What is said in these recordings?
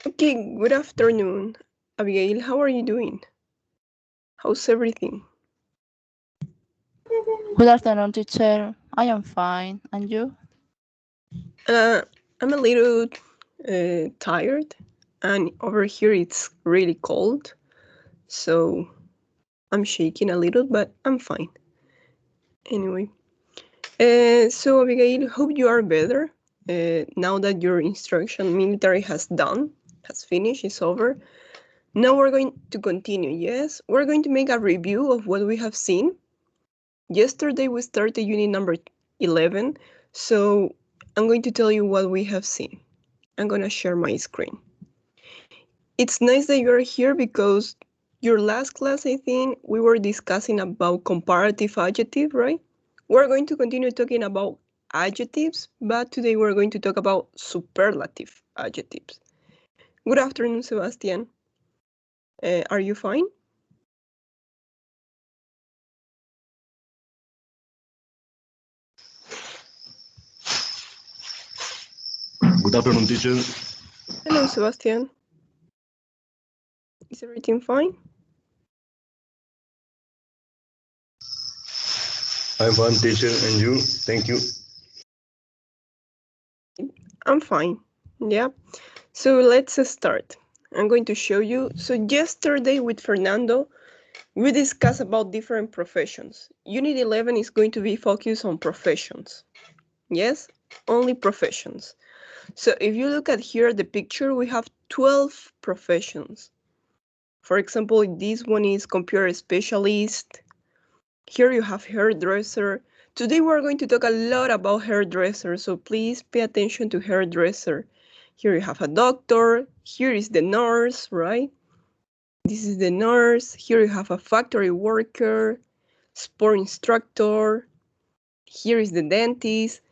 Okay, good afternoon. Abigail, how are you doing? How's everything? Good afternoon, teacher. I am fine. And you? I'm a little tired, and over here it's really cold, so I'm shaking a little, but I'm fine. Anyway, so Abigail, hope you are better now that your instruction military has finished, is over. Now we're going to continue. Yes, we're going to make a review of what we have seen. Yesterday we started unit number 11, so I'm going to tell you what we have seen. I'm going to share my screen. It's nice that you're here because your last class, I think, we were discussing about comparative adjective, right? We're going to continue talking about adjectives, but today we're going to talk about superlative adjectives. Good afternoon, Sebastian. Are you fine? Good afternoon, teacher. Hello, Sebastian. Is everything fine? I'm fine, teacher, and you? Thank you. I'm fine. Yeah. So let's start. I'm going to show you. So yesterday with Fernando, we discussed about different professions. Unit 11 is going to be focused on professions. Yes, only professions. So if you look at here, the picture, we have 12 professions. For example, this one is computer specialist. Here you have hairdresser. Today we're going to talk a lot about hairdresser, so please pay attention to hairdresser. Here you have a doctor. Here is the nurse, right? This is the nurse. Here you have a factory worker, sport instructor. Here is the dentist.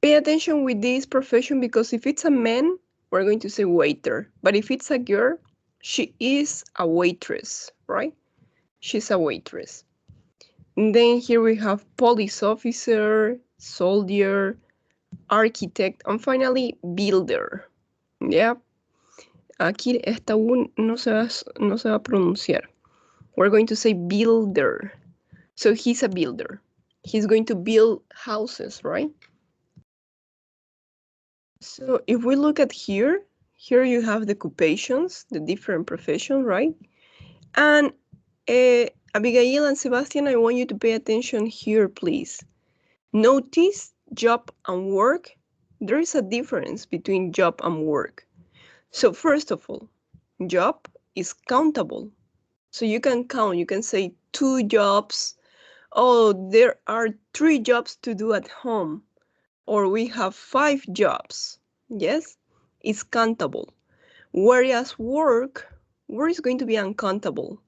Pay attention with this profession because if it's a man, we're going to say waiter. But if it's a girl, she is a waitress, right? She's a waitress. And then here we have police officer, soldier, architect, and finally builder. Yeah. Aquí esta U no se va a pronunciar. We're going to say builder. So he's a builder. He's going to build houses, right? So if we look at here you have the occupations, the different professions, right? And Abigail and Sebastian, I want you to pay attention here, please. Notice job and work. There is a difference between job and work. So first of all, job is countable. So you can count, you can say 2 jobs. Oh, there are 3 jobs to do at home. Or we have 5 jobs. Yes, it's countable. Whereas work is going to be uncountable.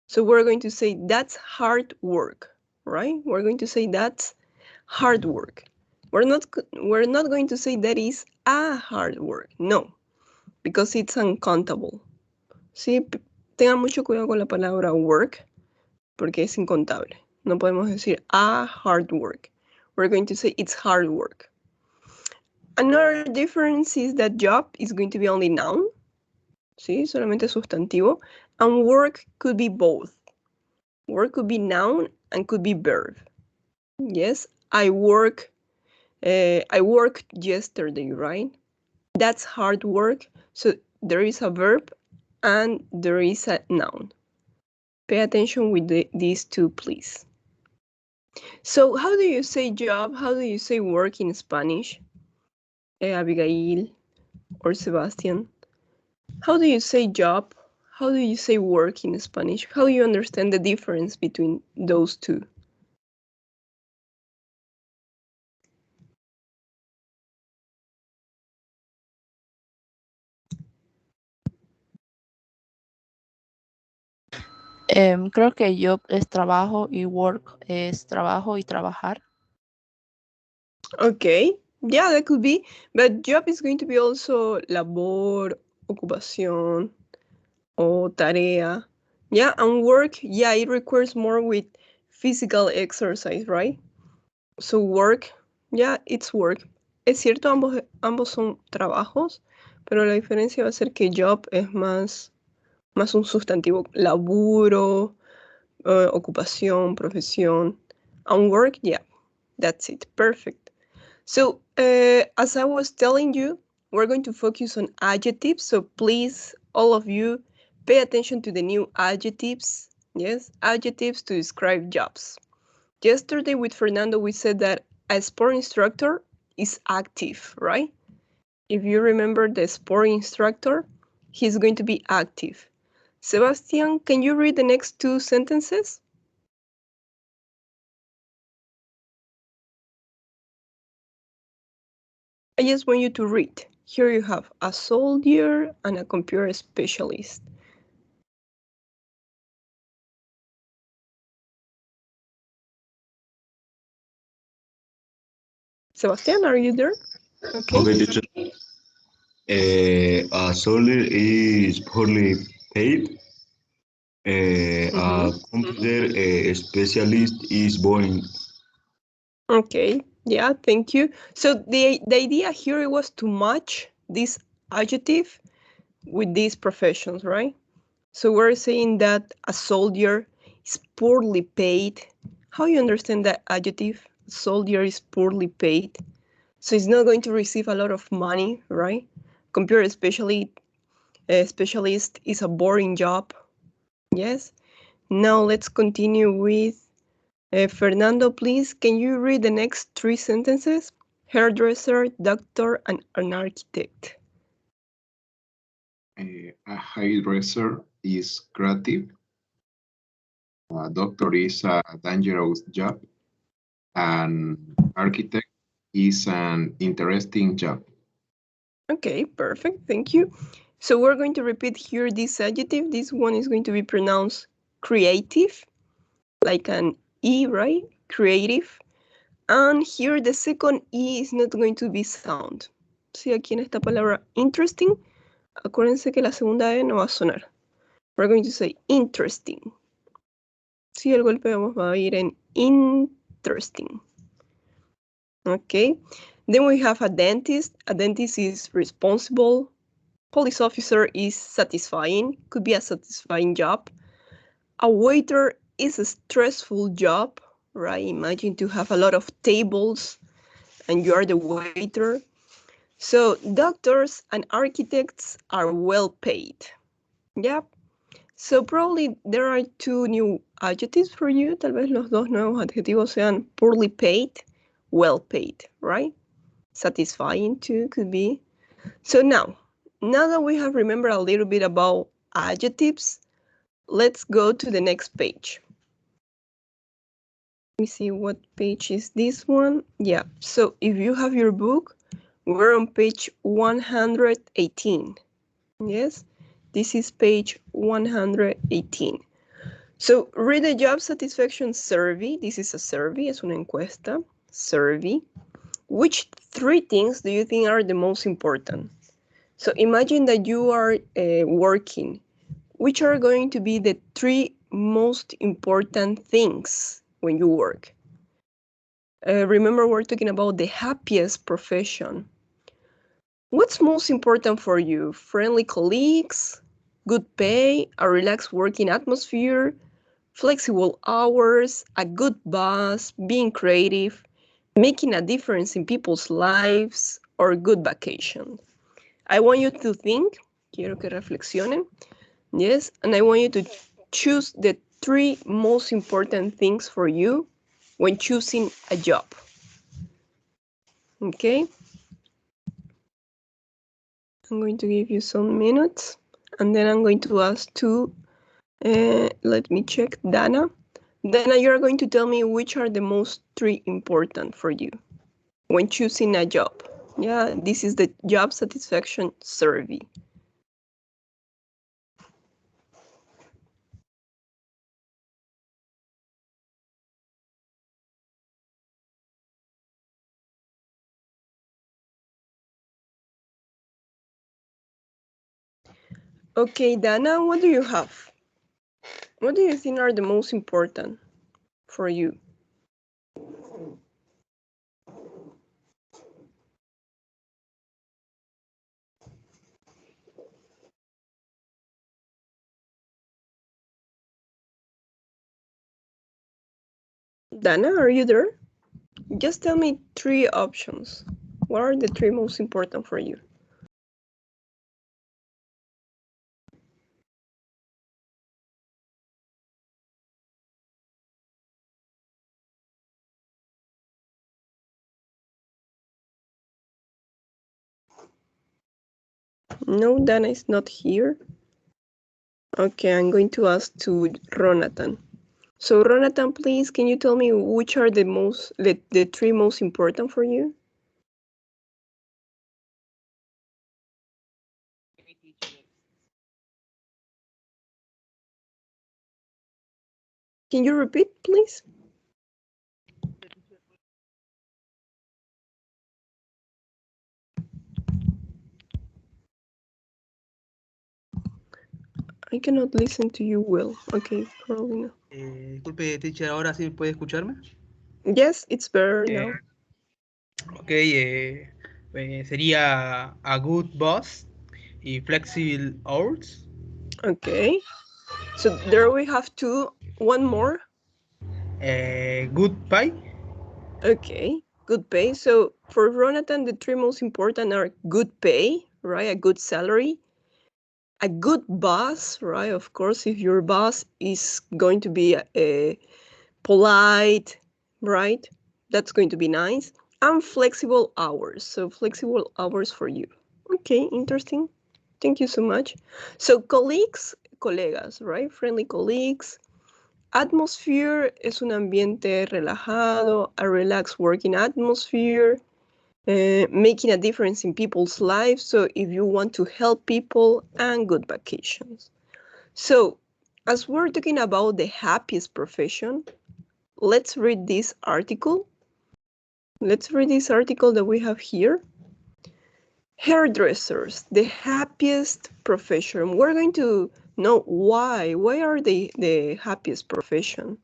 So we're going to say that's hard work, right? We're going to say that's hard work. We're not going to say that is a hard work. No, because it's uncountable. Sí, tengan mucho cuidado con la palabra work porque es incontable. No podemos decir a hard work. We're going to say it's hard work. Another difference is that job is going to be only noun, ¿sí? Solamente sustantivo, and work could be both. Work could be noun and could be verb. Yes, I worked yesterday, right? That's hard work. So there is a verb and there is a noun. Pay attention with these two, please. So how do you say job? How do you say work in Spanish? Abigail or Sebastian? How do you say job? How do you say work in Spanish? How do you understand the difference between those two? Creo que job es trabajo y work es trabajo y trabajar. Okay, yeah, that could be. But job is going to be also labor, ocupación, o tarea. Yeah, and work, yeah, it requires more with physical exercise, right? So work, yeah, it's work. Es cierto, ambos son trabajos, pero la diferencia va a ser que job es más un sustantivo, laburo, ocupación, profesión. And work, yeah, that's it, perfect. So, as I was telling you, we're going to focus on adjectives, so please, all of you, pay attention to the new adjectives. Yes, adjectives to describe jobs. Yesterday with Fernando, we said that a sport instructor is active, right? If you remember the sport instructor, he's going to be active. Sebastian, can you read the next two sentences? I just want you to read. Here you have a soldier and a computer specialist. Sebastian, are you there? Okay, teacher. A soldier is poorly paid. A computer specialist is boring. Okay, yeah, thank you. So the idea here was to match this adjective with these professions, right? So we're saying that a soldier is poorly paid. How you understand that adjective? Soldier is poorly paid. So it's not going to receive a lot of money, right? Computer specialist is a boring job. Yes. Now let's continue with Fernando, please. Can you read the next three sentences? Hairdresser, doctor, and an architect. A hairdresser is creative. A doctor is a dangerous job. An architect is an interesting job. Okay, perfect. Thank you. So we're going to repeat here this adjective. This one is going to be pronounced creative, like an E, right? Creative. And here the second E is not going to be sound. Sí, aquí en esta palabra interesting, acuérdense que la segunda E no va a sonar. We're going to say interesting. Sí, el golpe vamos va a ir en interesting. Okay. Then we have a dentist. A dentist is responsible. Police officer is satisfying. Could be a satisfying job. A waiter is a stressful job, right? Imagine to have a lot of tables and you are the waiter. So doctors and architects are well paid. Yep. So probably there are two new adjectives for you. Tal vez los dos nuevos adjetivos sean poorly paid, well paid, right? Satisfying too could be. So now that we have remembered a little bit about adjectives, let's go to the next page. Let me see what page is this one. Yeah, so if you have your book, we're on page 118. Yes, this is page 118. So read the job satisfaction survey. This is a survey, es una encuesta, survey. Which three things do you think are the most important? So imagine that you are working. Which are going to be the three most important things when you work? Remember, we're talking about the happiest profession. What's most important for you? Friendly colleagues, good pay, a relaxed working atmosphere, flexible hours, a good boss, being creative, making a difference in people's lives, or good vacation. I want you to think, quiero que reflexionen, yes, and I want you to choose the three most important things for you when choosing a job. Okay? I'm going to give you some minutes, and then I'm going to ask to, let me check, Dana. Dana, you're going to tell me which are the most three important for you when choosing a job. Yeah, this is the job satisfaction survey. Okay, Dana, what do you have? What do you think are the most important for you? Dana, are you there? Just tell me 3 options. What are the 3 most important for you? No, Dana is not here. Okay, I'm going to ask to Ronatan. So Ronatan, please, can you tell me which are the 3 most important for you? Can you repeat, please? I cannot listen to you well. Okay, probably not. Disculpe, teacher, ¿ahora sí puede escucharme? Yes, it's better now. Ok, sería a good boss y flexible hours. Okay. So there we have 2. One more. Good pay. Okay, good pay. So for Ronatan, the 3 most important are good pay, right? A good salary. A good boss, right? Of course, if your boss is going to be polite, right? That's going to be nice. And flexible hours. So flexible hours for you. Okay, interesting. Thank you so much. So colegas, right? Friendly colleagues. Atmosphere es un ambiente relajado, a relaxed working atmosphere. Making a difference in people's lives. So if you want to help people, and good vacations. So as we're talking about the happiest profession, let's read this article. Let's read this article that we have here. Hairdressers, the happiest profession. We're going to know why. Why are they the happiest profession?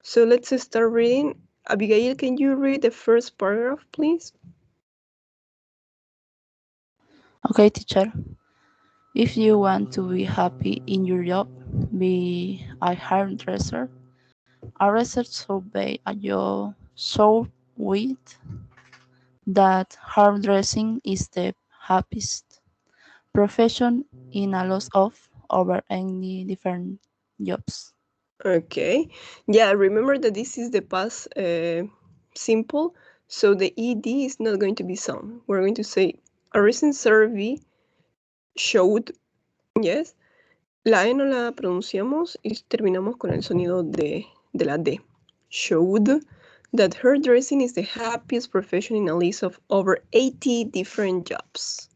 So let's start reading. Abigail, can you read the first paragraph, please? Okay, teacher. If you want to be happy in your job, be a hairdresser. A research survey showed that hairdressing is the happiest profession in a lot of over any different jobs. Okay. Yeah, remember that this is the past simple, so the ed is not going to be some. We're going to say a recent survey showed, yes, la E no la pronunciamos y terminamos con el sonido de la D. Showed that hairdressing is the happiest profession in a list of over 80 different jobs.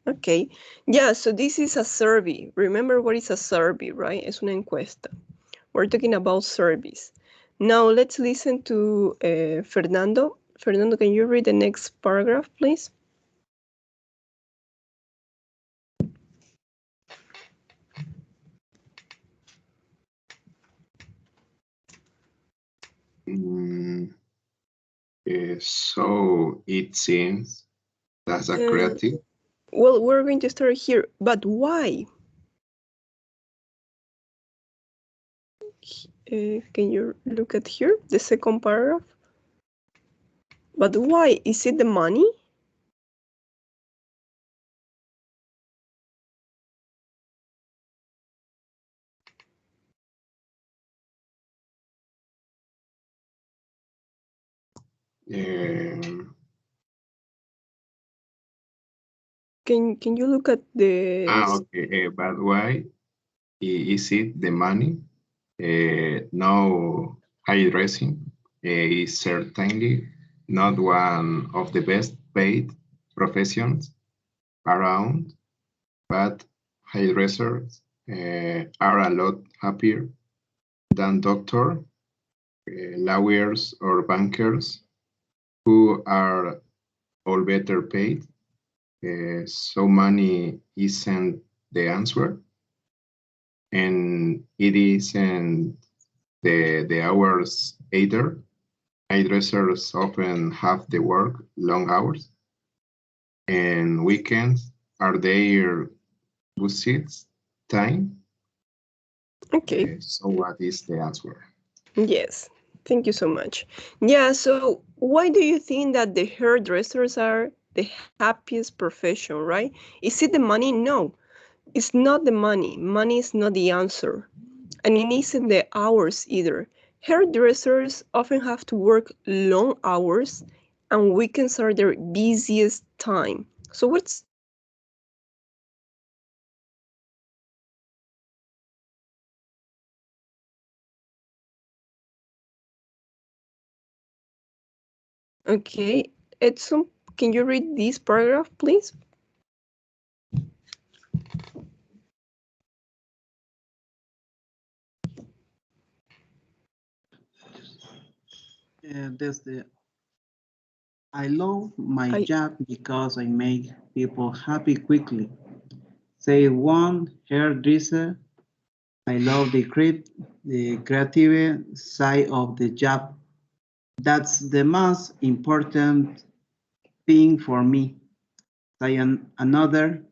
Okay. Yeah, so this is a survey. Remember what is a survey, right? Es una encuesta. We're talking about surveys. Now let's listen to Fernando. Fernando, can you read the next paragraph, please? So it seems that's a creative. Well, we're going to start here, but why? Can you look at here, the second paragraph? But why? Is it the money? Can you look at the... Okay, but why is it the money? No, hairdressing is certainly not one of the best paid professions around, but hairdressers are a lot happier than doctors, lawyers, or bankers who are all better paid. So money isn't the answer, and it isn't the hours either. Hairdressers often have to work long hours, and weekends are their busiest time. Okay. So what is the answer? Yes, Thank you so much. Yeah, so why do you think that the hairdressers are the happiest profession, right? Is it the money? No, it's not the money. Money is not the answer. And it isn't the hours either. Hairdressers often have to work long hours, and weekends are their busiest time. So what's the reason for that? Okay, Edson, can you read this paragraph, please? Desde I love my I job because I make people happy quickly. Say one hairdresser. I love the creative side of the job. That's the most important thing for me. Say another,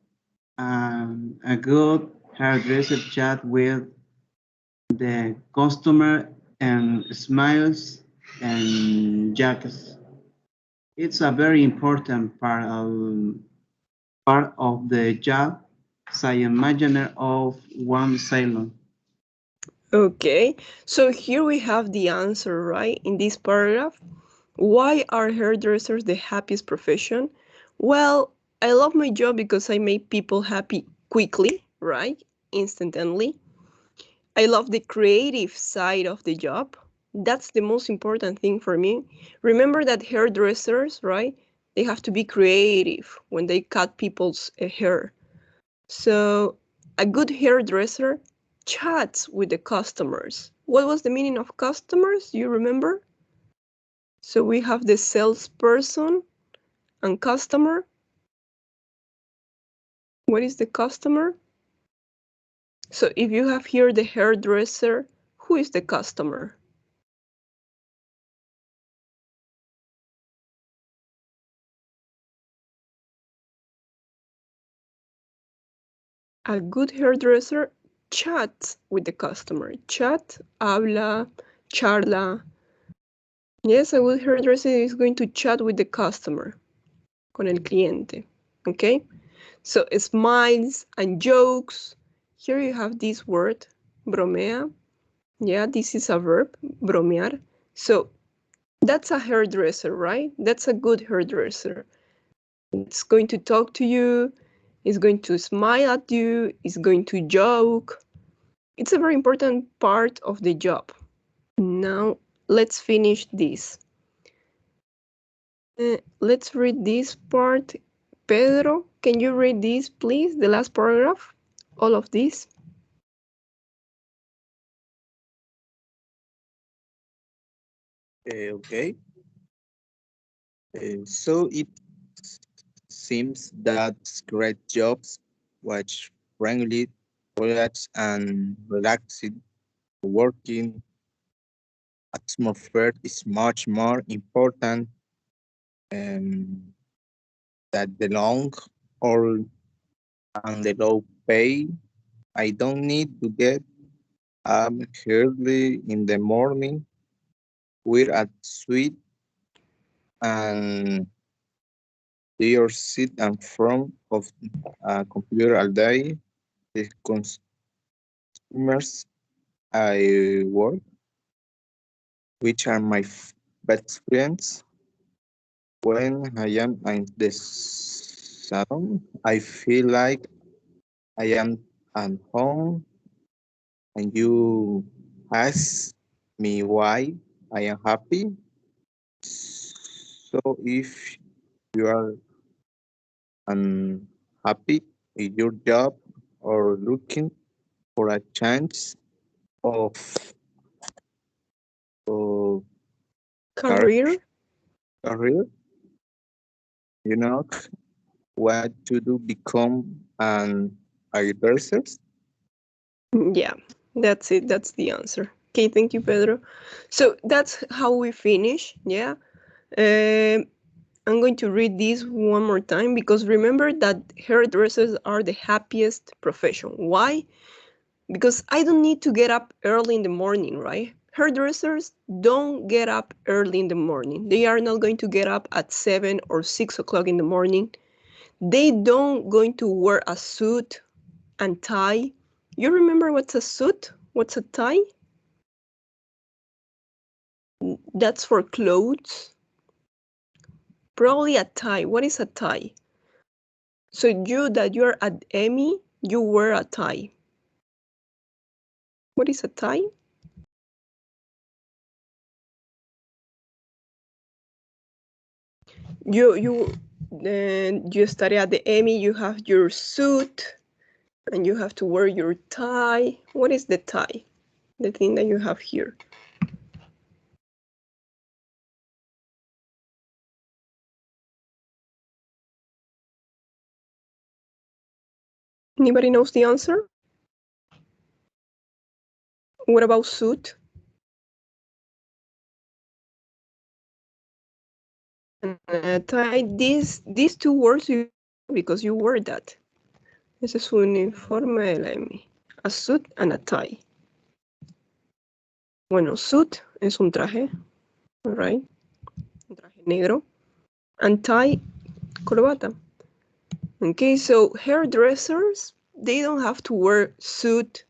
a good hairdresser chat with the customer and smiles and jokes. It's a very important part of the job. Say imaginer of one salon. Okay, so here we have the answer, right? In this paragraph, why are hairdressers the happiest profession? Well, I love my job because I make people happy quickly, right? Instantly. I love the creative side of the job. That's the most important thing for me. Remember that hairdressers, right? They have to be creative when they cut people's hair. So, a good hairdresser chats with the customers. What was the meaning of customers? You remember? So, we have the salesperson and customer. What is the customer? So, if you have here the hairdresser, who is the customer? A good hairdresser chats with the customer. Chat, habla, charla. Yes, a good hairdresser is going to chat with the customer, con el cliente. Okay? So smiles and jokes. Here you have this word, bromea. Yeah, this is a verb, bromear. So that's a hairdresser, right? That's a good hairdresser. It's going to talk to you, it's going to smile at you, it's going to joke. It's a very important part of the job. Now, let's finish this. Let's read this part. Pedro, can you read this, please? The last paragraph? All of this? Okay. So it seems that great jobs, which friendly, relaxed, and relaxed working atmosphere is much more important um, than the long or and the low pay. I don't need to get up early in the morning. We're at sweet and they are sit in front of a computer all day. The customers I work, which are my best friends. When I am in the salon, I feel like I am at home, and you ask me why I am happy. So if you are unhappy in your job or looking for a chance of, of car- Career? career, you know what to do become an advisor. Yeah, that's it. That's the answer. Okay, thank you, Pedro. So that's how we finish. Yeah. Um, I'm going to read this one more time because remember that hairdressers are the happiest profession. Why? Because I don't need to get up early in the morning, right? hairdressers don't get up early in the morning. They are not going to get up at 7 or 6 o'clock in the morning. They don't going to wear a suit and tie. You remember what's a suit? What's a tie? That's for clothes. Probably a tie. What is a tie? So you're at Emmy, you wear a tie. What is a tie? You study at the Emmy, you have your suit and you have to wear your tie. What is the tie? The thing that you have here. Anybody knows the answer? What about suit? And tie. These two words you because you wear that. Ese es su uniforme de la Emmy. A suit and a tie. Bueno, suit es un traje, right? Un traje negro. And tie, corbata. Okay, so hairdressers, they don't have to wear suit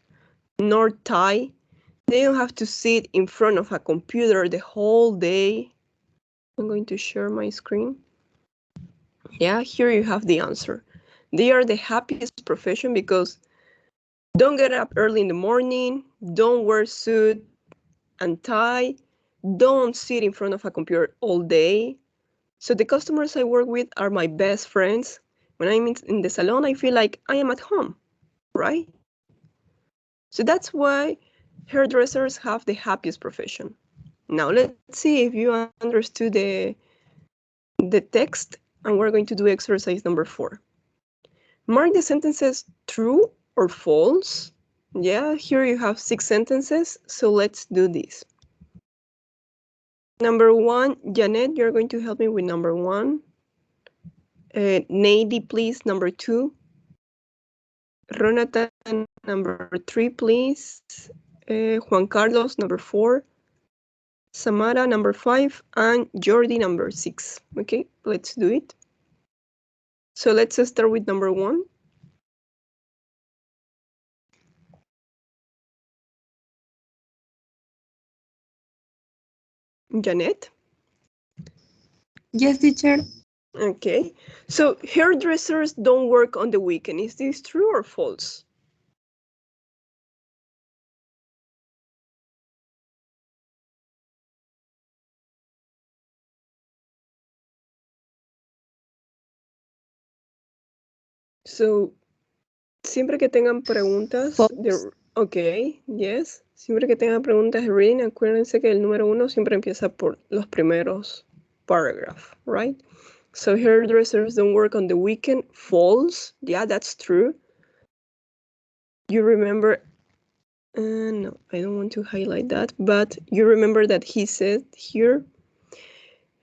nor tie. They don't have to sit in front of a computer the whole day. I'm going to share my screen. Yeah, here you have the answer. They are the happiest profession because don't get up early in the morning, don't wear suit and tie, don't sit in front of a computer all day. So the customers I work with are my best friends. When I'm in the salon, I feel like I am at home, right? So that's why hairdressers have the happiest profession. Now let's see if you understood the text, and we're going to do exercise number 4. Mark the sentences true or false. Yeah, here you have 6 sentences, so let's do this. Number 1, Janet, you're going to help me with number 1. Nady, please, number 2. Ronatan, number 3, please. Juan Carlos, number 4. Samara, number 5. And Jordi, number 6. Okay, let's do it. So let's start with number 1. Janet? Yes, teacher. Okay, so hairdressers don't work on the weekend. Is this true or false? So, siempre que tengan preguntas, okay, yes. Siempre que tengan preguntas de reading, acuérdense que el número 1 siempre empieza por los primeros paragraph, right? So hairdressers don't work on the weekend. False. Yeah, that's true. You remember, no, I don't want to highlight that, but you remember that he said here,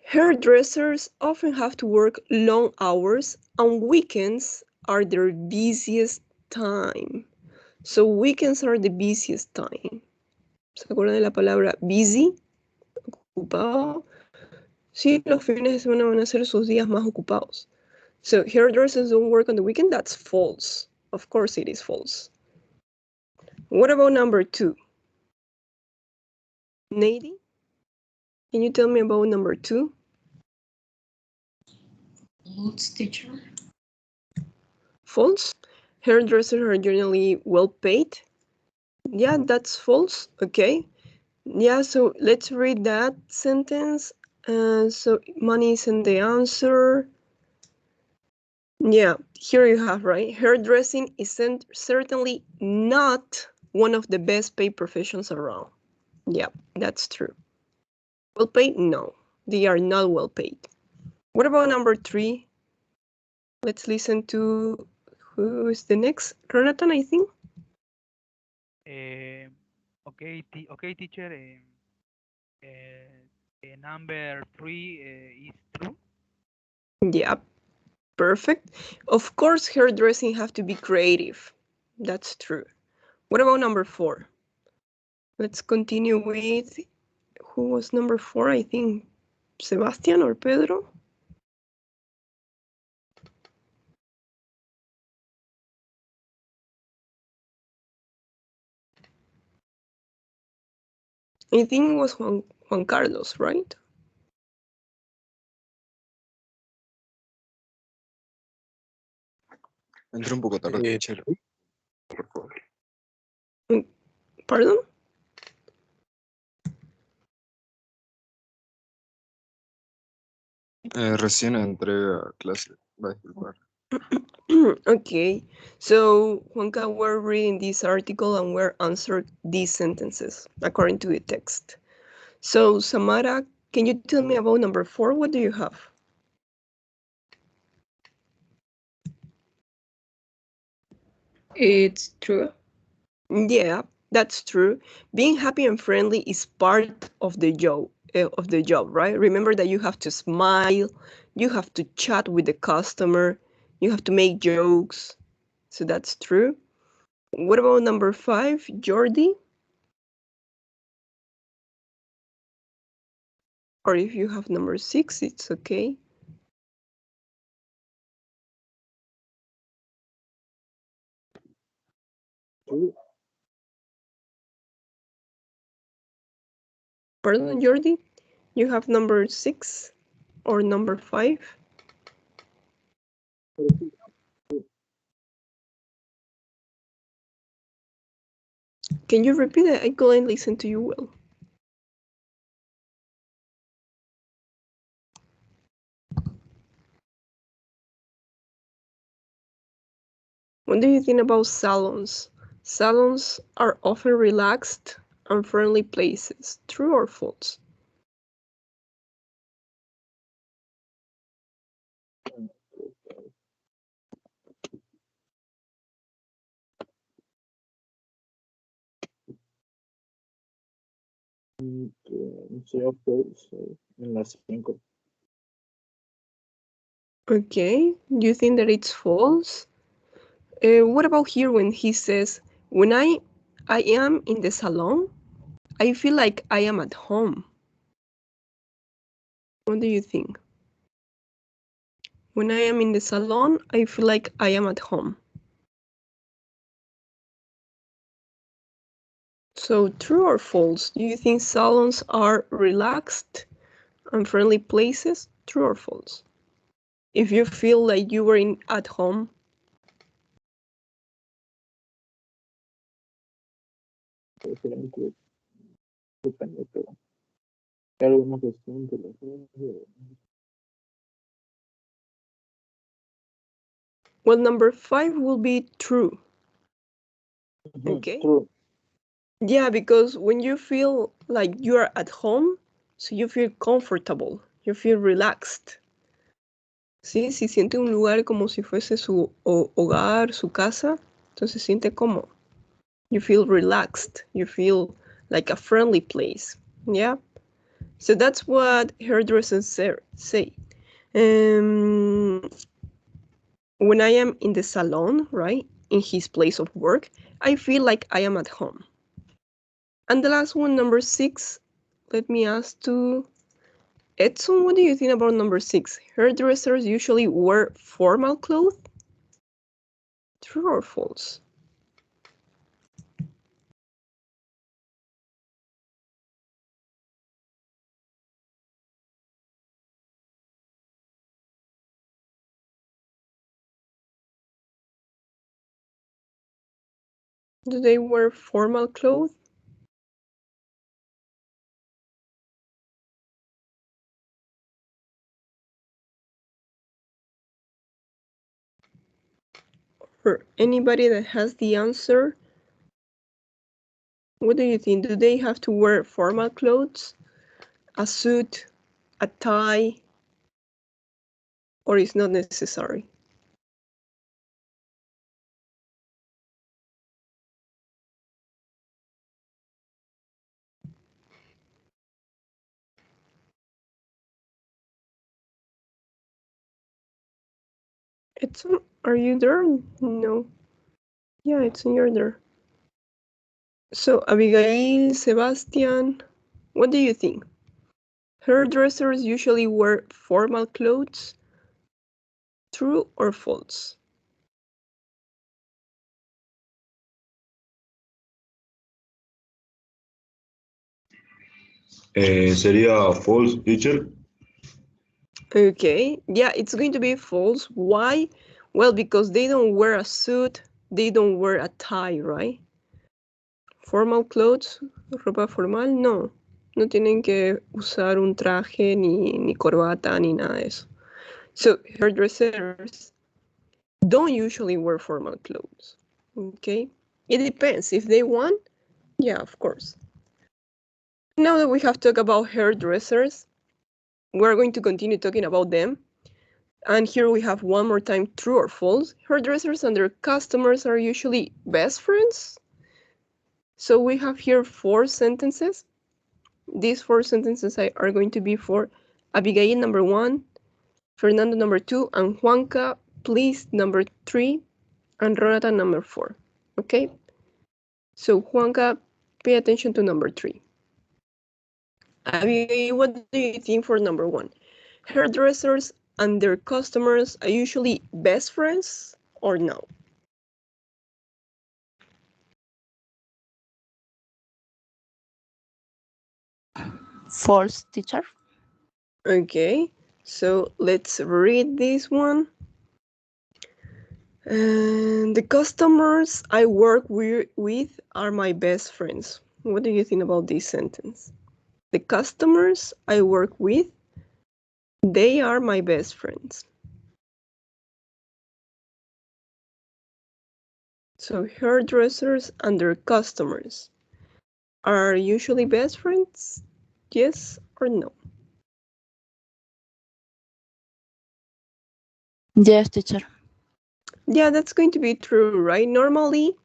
hairdressers often have to work long hours and weekends are their busiest time. So weekends are the busiest time. ¿Se acuerdan de la palabra busy? Ocupado. Sí, los fines de semana van a ser sus días más ocupados. So hairdressers don't work on the weekend? That's false. Of course it is false. What about number 2? Nady? Can you tell me about number 2? False, teacher. False. Hairdressers are generally well paid. Yeah, that's false. Okay. Yeah, so let's read that sentence. So money isn't the answer. Yeah, here you have, right? Hairdressing isn't certainly not one of the best paid professions around. Yeah, that's true. Well paid? No, they are not well paid. What about number 3? Let's listen to who is the next? Ronatan, I think. Okay, teacher. Number 3 is true. Yeah, perfect. Of course, hairdressing have to be creative. That's true. What about number 4? Let's continue with, who was number 4? I think Sebastian or Pedro. I think it was Juan Carlos, right? Entré un poco tarde, teacher. Por favor. Pardon? Recién entré a clase. Va a disculpar. Okay, so Juanca, we're reading this article and we're answering these sentences according to the text. So Samara, can you tell me about number 4? What do you have? It's true. Yeah, that's true. Being happy and friendly is part of the job, right? Remember that you have to smile, you have to chat with the customer, you have to make jokes. So that's true. What about number 5, Jordi? Or if you have number 6, it's okay. Pardon, Jordi? You have number 6 or number 5? Can you repeat it? I couldn't listen to you well. What do you think about salons? Salons are often relaxed and friendly places. True or false? En las 5. Okay, do you think that it's false? What about here when he says, when I am in the salon, I feel like I am at home. What do you think? When I am in the salon, I feel like I am at home. So true or false? Do you think salons are relaxed and friendly places? True or false? If you feel like you were at home. Well, number 5 will be true. Okay. True. Yeah, because when you feel like you are at home, so you feel comfortable, you feel relaxed. Sí, si siente un lugar como si fuese su hogar, su casa, entonces siente como you feel relaxed, you feel like a friendly place. Yeah. So that's what hairdressers say. When I am in the salon, right, in his place of work, I feel like I am at home. And the last one, number 6, let me ask to Edson, what do you think about number 6? Hairdressers usually wear formal clothes? True or false? Do they wear formal clothes? For anybody that has the answer, what do you think? Do they have to wear formal clothes? A suit, a tie, or is not necessary? Edson, are you there? No. Yeah, Edson, you're there. So, Abigail, Sebastian, what do you think? Hairdressers usually wear formal clothes. True or false? Sería false, teacher. Okay, yeah, it's going to be false. Why? Well, because they don't wear a suit, they don't wear a tie, right? Formal clothes, ropa formal, no. No tienen que usar un traje, ni corbata, ni nada de eso. So, hairdressers don't usually wear formal clothes, okay? It depends. If they want, yeah, of course. Now that we have talked about hairdressers, we're going to continue talking about them. And here we have one more time, true or false. Hairdressers and their customers are usually best friends. So we have here 4 sentences. These 4 sentences are going to be for Abigail number 1, Fernando number 2, and Juanca, please, number 3, and Ronata number 4. Okay? So Juanca, pay attention to number 3. Abigail, what do you think for number 1? Hairdressers and their customers are usually best friends or no? False, teacher. Okay, so let's read this one. And the customers I work with are my best friends. What do you think about this sentence? The customers I work with, they are my best friends. So hairdressers and their customers are usually best friends? Yes or no? Yes, teacher. Yeah, that's going to be true, right? Normally,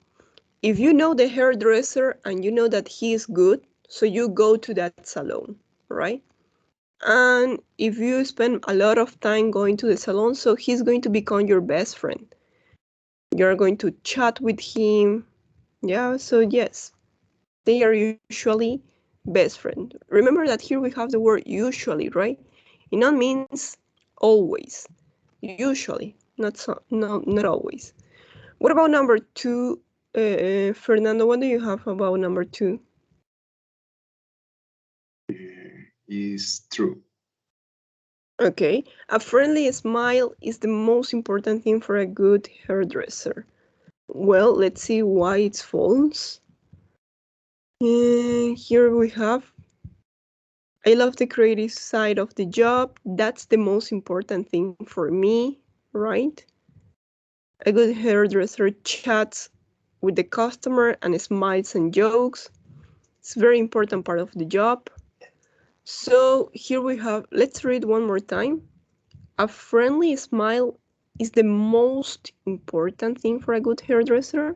if you know the hairdresser and you know that he is good, so you go to that salon, right? And if you spend a lot of time going to the salon, so he's going to become your best friend. You're going to chat with him. Yeah, so yes, they are usually best friend. Remember that here we have the word usually, right? It not means always. Usually, not always. What about number 2? Fernando, what do you have about number 2? Is true. Okay, a friendly smile is the most important thing for a good hairdresser. Well, let's see why it's false. Here we have, I love the creative side of the job. That's the most important thing for me, right? A good hairdresser chats with the customer and smiles and jokes. It's a very important part of the job. So here we have, let's read one more time. A friendly smile is the most important thing for a good hairdresser.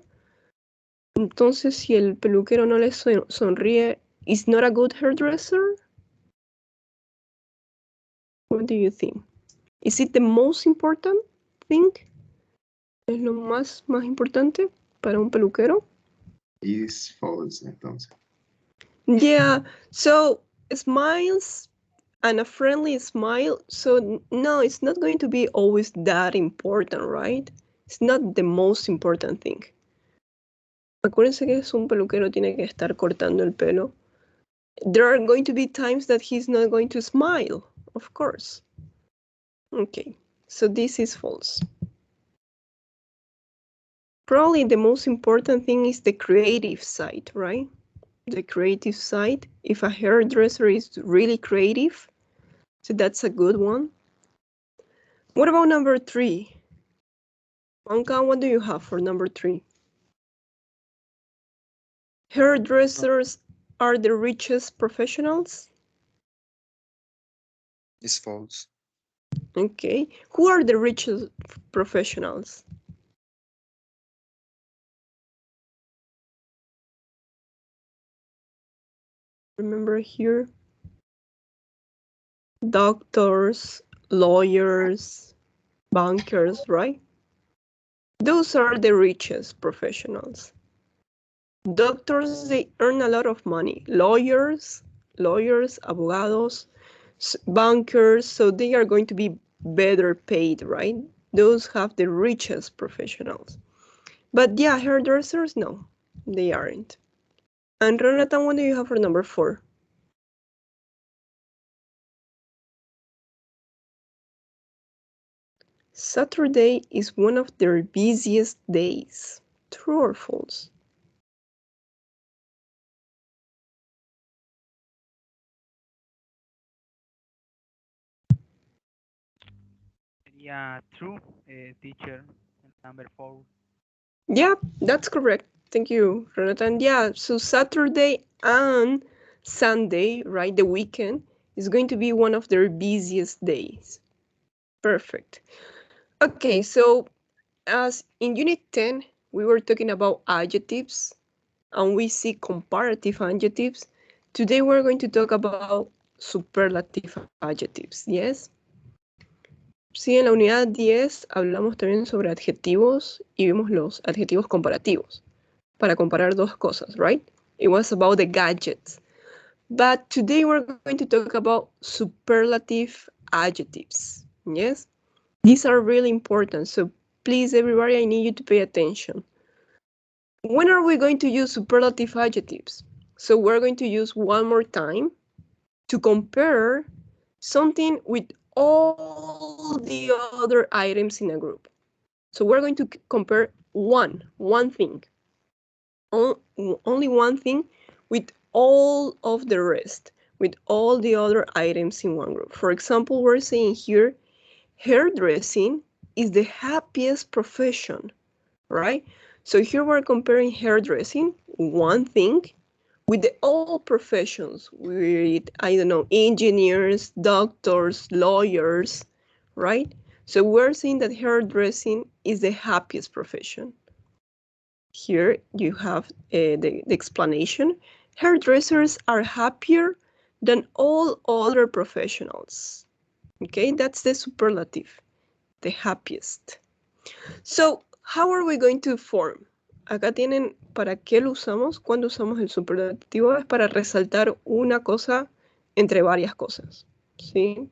Entonces, si el peluquero no le sonríe, is not a good hairdresser? What do you think? Is it the most important thing? ¿Es lo más importante para un peluquero? Is false, entonces. Yeah, so smiles and a friendly smile, so no, it's not going to be always that important, right? It's not the most important thing. Acuérdense que es un peluquero, tiene que estar cortando el pelo. There are going to be times that he's not going to smile, of course. Okay, so this is false. Probably the most important thing is the creative side, right? The creative side. If a hairdresser is really creative, so that's a good one. What about number 3? Juanca, what do you have for number 3? Hairdressers are the richest professionals? It's false. Okay. Who are the richest professionals? Remember here? Doctors, lawyers, bankers, right? Those are the richest professionals. Doctors, they earn a lot of money. Lawyers, abogados, bankers, so they are going to be better paid, right? Those have the richest professionals. But yeah, hairdressers, no, they aren't. And Renata, what do you have for number 4? Saturday is one of their busiest days. True or false? Yeah, true, teacher. Number 4. Yeah, that's correct. Thank you, Renata. And yeah, so Saturday and Sunday, right, the weekend, is going to be one of their busiest days. Perfect. Okay, so as in Unit 10, we were talking about adjectives, and we see comparative adjectives. Today we're going to talk about superlative adjectives, yes? Sí, en la unidad 10 hablamos también sobre adjetivos y vimos los adjetivos comparativos para comparar dos cosas, right? It was about the gadgets. But today we're going to talk about superlative adjectives, yes? These are really important, so please, everybody, I need you to pay attention. When are we going to use superlative adjectives? So we're going to use one more time to compare something with all the other items in a group. So we're going to compare one thing, only one thing with all of the rest, with all the other items in one group. For example, we're saying here, hairdressing is the happiest profession, right? So here we're comparing hairdressing, one thing, with the all professions, with, I don't know, engineers, doctors, lawyers, right? So we're saying that hairdressing is the happiest profession. Here you have the explanation. Hairdressers are happier than all other professionals. Okay, that's the superlative, the happiest. So, how are we going to form? Acá tienen para qué lo usamos. Cuando usamos el superlativo es para resaltar una cosa entre varias cosas. ¿Sí?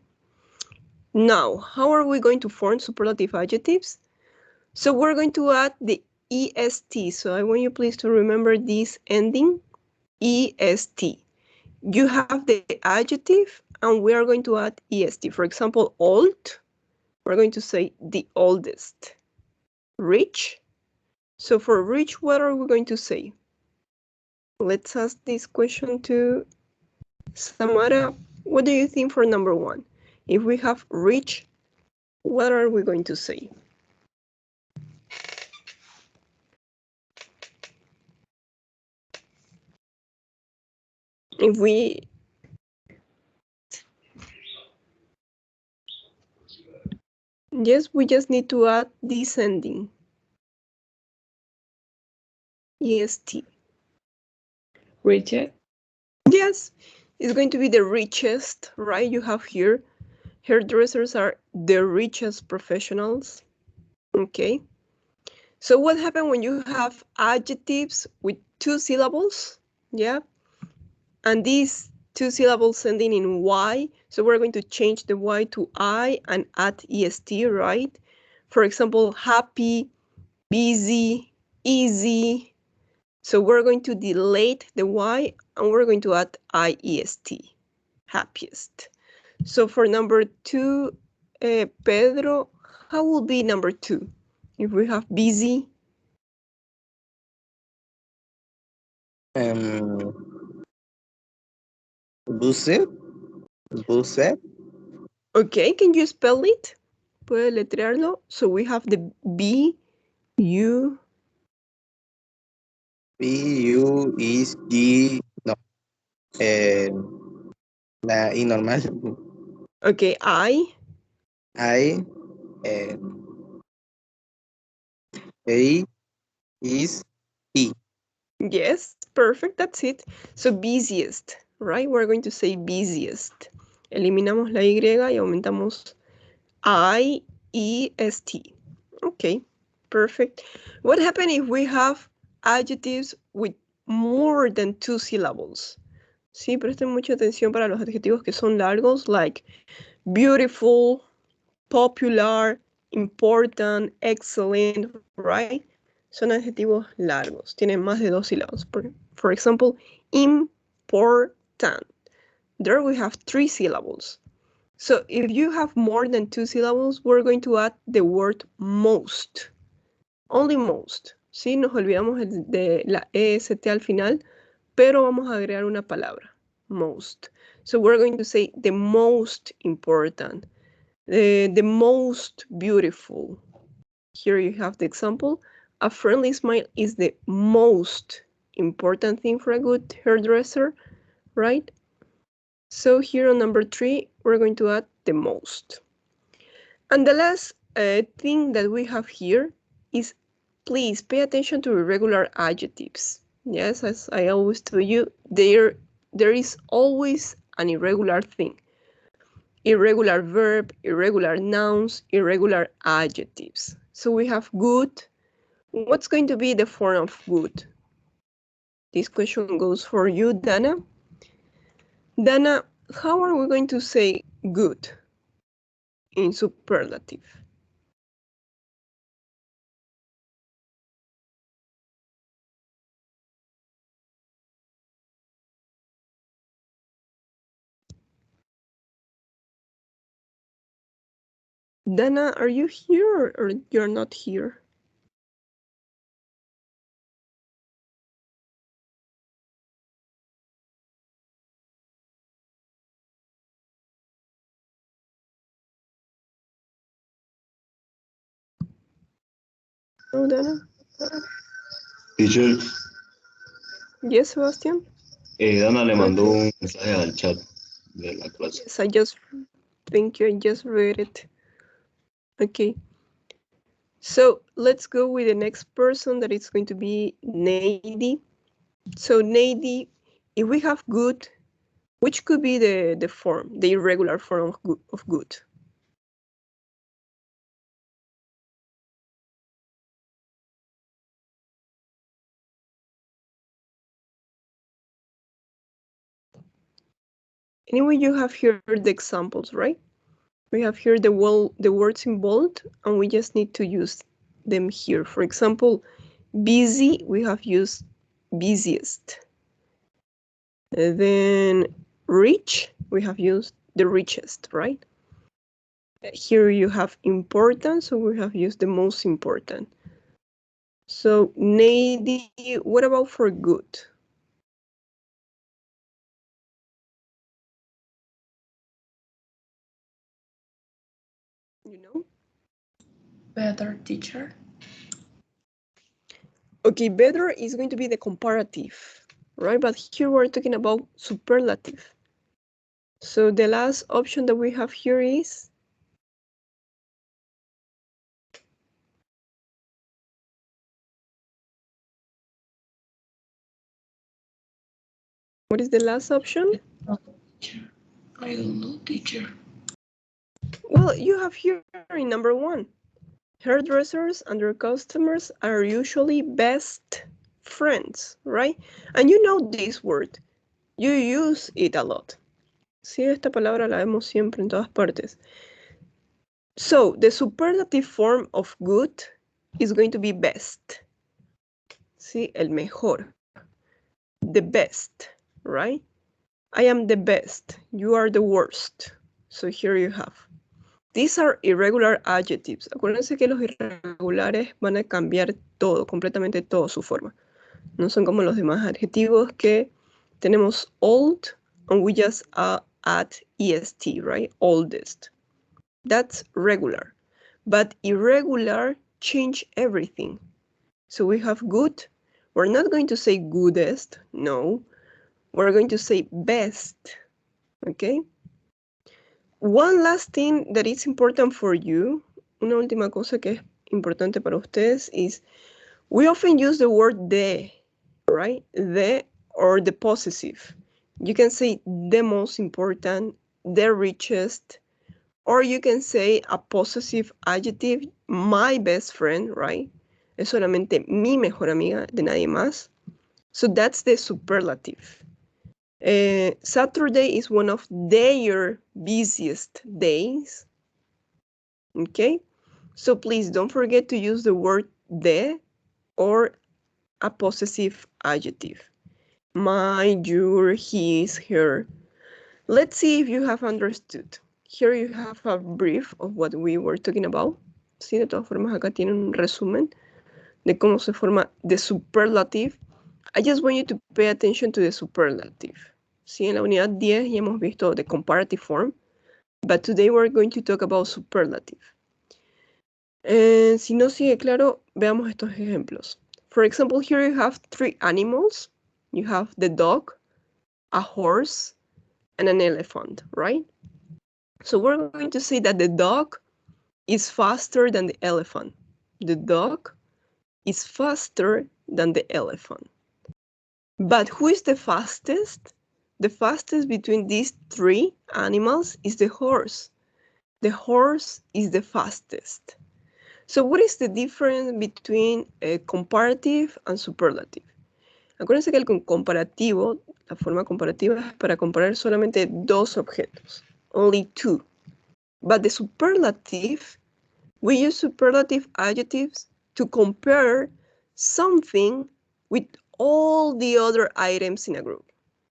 Now, how are we going to form superlative adjectives? So we're going to add the EST. So I want you please to remember this ending, EST. You have the adjective and we are going to add EST. For example, old, we're going to say the oldest. Rich. So for rich, what are we going to say? Let's ask this question to Samara. What do you think for number 1? If we have rich, what are we going to say? If we... Yes, we just need to add this ending. EST. Richard? Yes, it's going to be the richest, right? You have here, hairdressers are the richest professionals. Okay. So what happens when you have adjectives with 2 syllables? Yeah. And these 2 syllables ending in Y. So we're going to change the Y to I and add EST, right? For example, happy, busy, easy. So we're going to delete the Y and we're going to add IEST, happiest. So for number 2, Pedro, how will be number 2? If we have busy. Buset. Okay, can you spell it? ¿Puede letrearlo? So we have the B, U. B, U, is, G, no. La I normal. Okay, I. I, A, is, E. Yes, perfect, that's it. So busiest, right? We're going to say busiest. Eliminamos la Y y aumentamos IEST. Okay, perfect. What happens if we have adjectives with more than 2 syllables. Sí, presten mucha atención para los adjetivos que son largos, like beautiful, popular, important, excellent, right? Son adjetivos largos, tienen más de 2 sílabos. For example, important. There we have 3 syllables. So if you have more than 2 syllables, we're going to add the word most. Only most. Sí, nos olvidamos de la EST al final, pero vamos a agregar una palabra. Most. So we're going to say the most important, the most beautiful. Here you have the example. A friendly smile is the most important thing for a good hairdresser, right? So here on number 3, we're going to add the most. And the last thing that we have here is, please pay attention to irregular adjectives. Yes, as I always tell you, there is always an irregular thing. Irregular verb, irregular nouns, irregular adjectives. So we have good. What's going to be the form of good? This question goes for you, Dana. Dana, how are we going to say good in superlative? Dana, are you here or you're not here? No, Dana? Teacher, Yes, Sebastian? Dana le mandó un mensaje al chat de la clase. Yes, I just read it. Okay. So let's go with the next person that is going to be Nady. So Nady, if we have good, which could be the form, the irregular form of good? Anyway, you have here the examples, right? We have here the words in bold, and we just need to use them here. For example, busy, we have used busiest. Then rich, we have used the richest, right? Here you have important, so we have used the most important. So Nady, what about for good? You know? Better, teacher. Okay, better is going to be the comparative, right? But here we're talking about superlative. So the last option that we have here is, what is the last option? I don't know, teacher. Well, you have here in number 1. Hairdressers and their customers are usually best friends, right? And you know this word. You use it a lot. Sí, esta palabra la vemos siempre en todas partes. So, the superlative form of good is going to be best. Sí, el mejor. The best, right? I am the best. You are the worst. So here you have. These are irregular adjectives. Acuérdense que los irregulares van a cambiar todo, completamente todo su forma. No son como los demás adjetivos que tenemos old and we just add est, right? Oldest. That's regular. But irregular change everything. So we have good. We're not going to say goodest. No. We're going to say best. Okay? One last thing that is important for you, una última cosa que es importante para ustedes is, we often use the word de, right? The or the possessive. You can say the most important, the richest, or you can say a possessive adjective, my best friend, right? Es solamente mi mejor amiga, de nadie más. So that's the superlative. Saturday is one of their busiest days. Okay, so please don't forget to use the word the or a possessive adjective. My, your, his, her. Let's see if you have understood. Here you have a brief of what we were talking about. Sí, de todas formas acá tienen un resumen de cómo se forma the superlative. I just want you to pay attention to the superlative. Sí, en la unidad 10 ya hemos visto the comparative form, but today we're going to talk about superlative. Si no sigue claro, veamos estos ejemplos. For example, here you have 3 animals. You have the dog, a horse, and an elephant, right? So we're going to say that the dog is faster than the elephant. The dog is faster than the elephant. But who is the fastest? The fastest between these 3 animals is the horse. The horse is the fastest. So what is the difference between comparative and superlative? Acuérdense que el comparativo, la forma comparativa es para comparar solamente 2 objetos, only 2. But the superlative, we use superlative adjectives to compare something with all the other items in a group.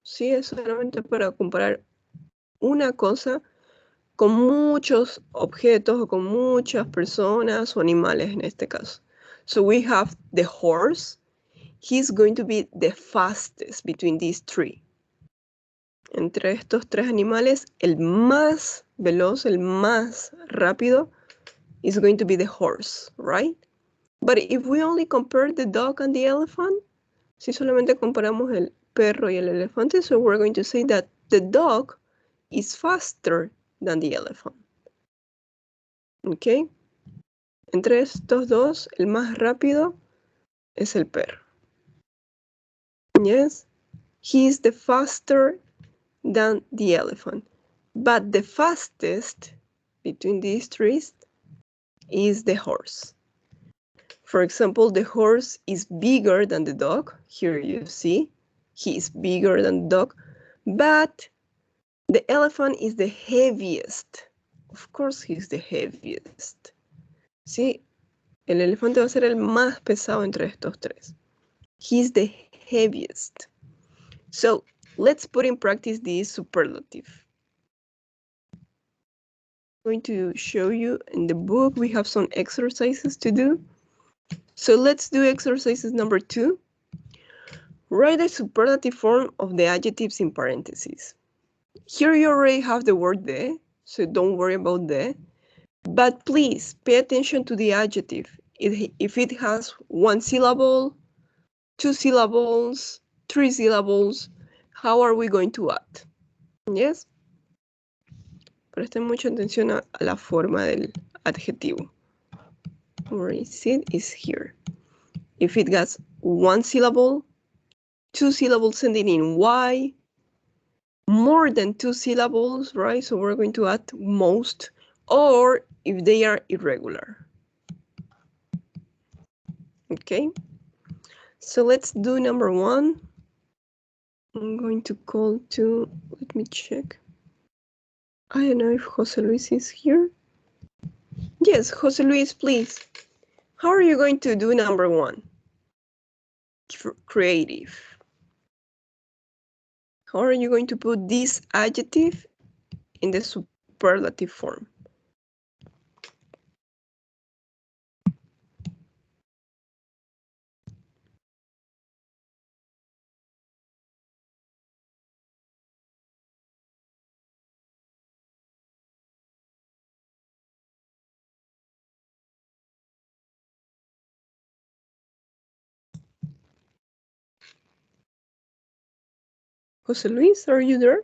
Sí, es solamente para comparar una cosa con muchos objetos o con muchas personas o animales en este caso. So we have the horse. He's going to be the fastest between these 3. Entre estos 3 animales, el más veloz, el más rápido is going to be the horse, right? But if we only compare the dog and the elephant, si solamente comparamos el perro y el elefante, so we're going to say that the dog is faster than the elephant. ¿Ok? Entre estos dos, el más rápido es el perro. Yes? He is the faster than the elephant. But the fastest between these 3 is the horse. For example, the horse is bigger than the dog. Here you see, he is bigger than the dog. But the elephant is the heaviest. Of course, he's the heaviest. ¿Sí? El elefante va a ser el más pesado entre estos 3. He's the heaviest. So let's put in practice this superlative. I'm going to show you in the book, we have some exercises to do. So let's do exercises number 2. Write the superlative form of the adjectives in parentheses. Here you already have the word the, so don't worry about the. But please pay attention to the adjective. If it has 1 syllable, 2 syllables, 3 syllables, how are we going to add? Yes? Presten mucha atención a la forma del adjetivo. Where is it? Is here. If it has 1 syllable, 2 syllables ending in Y, more than 2 syllables, right? So we're going to add most, or if they are irregular. Okay, so let's do number 1. I'm going to call to, let me check. I don't know if Jose Luis is here. Yes, Jose Luis, please. How are you going to do number 1? Creative. How are you going to put this adjective in the superlative form? Jose Luis, are you there?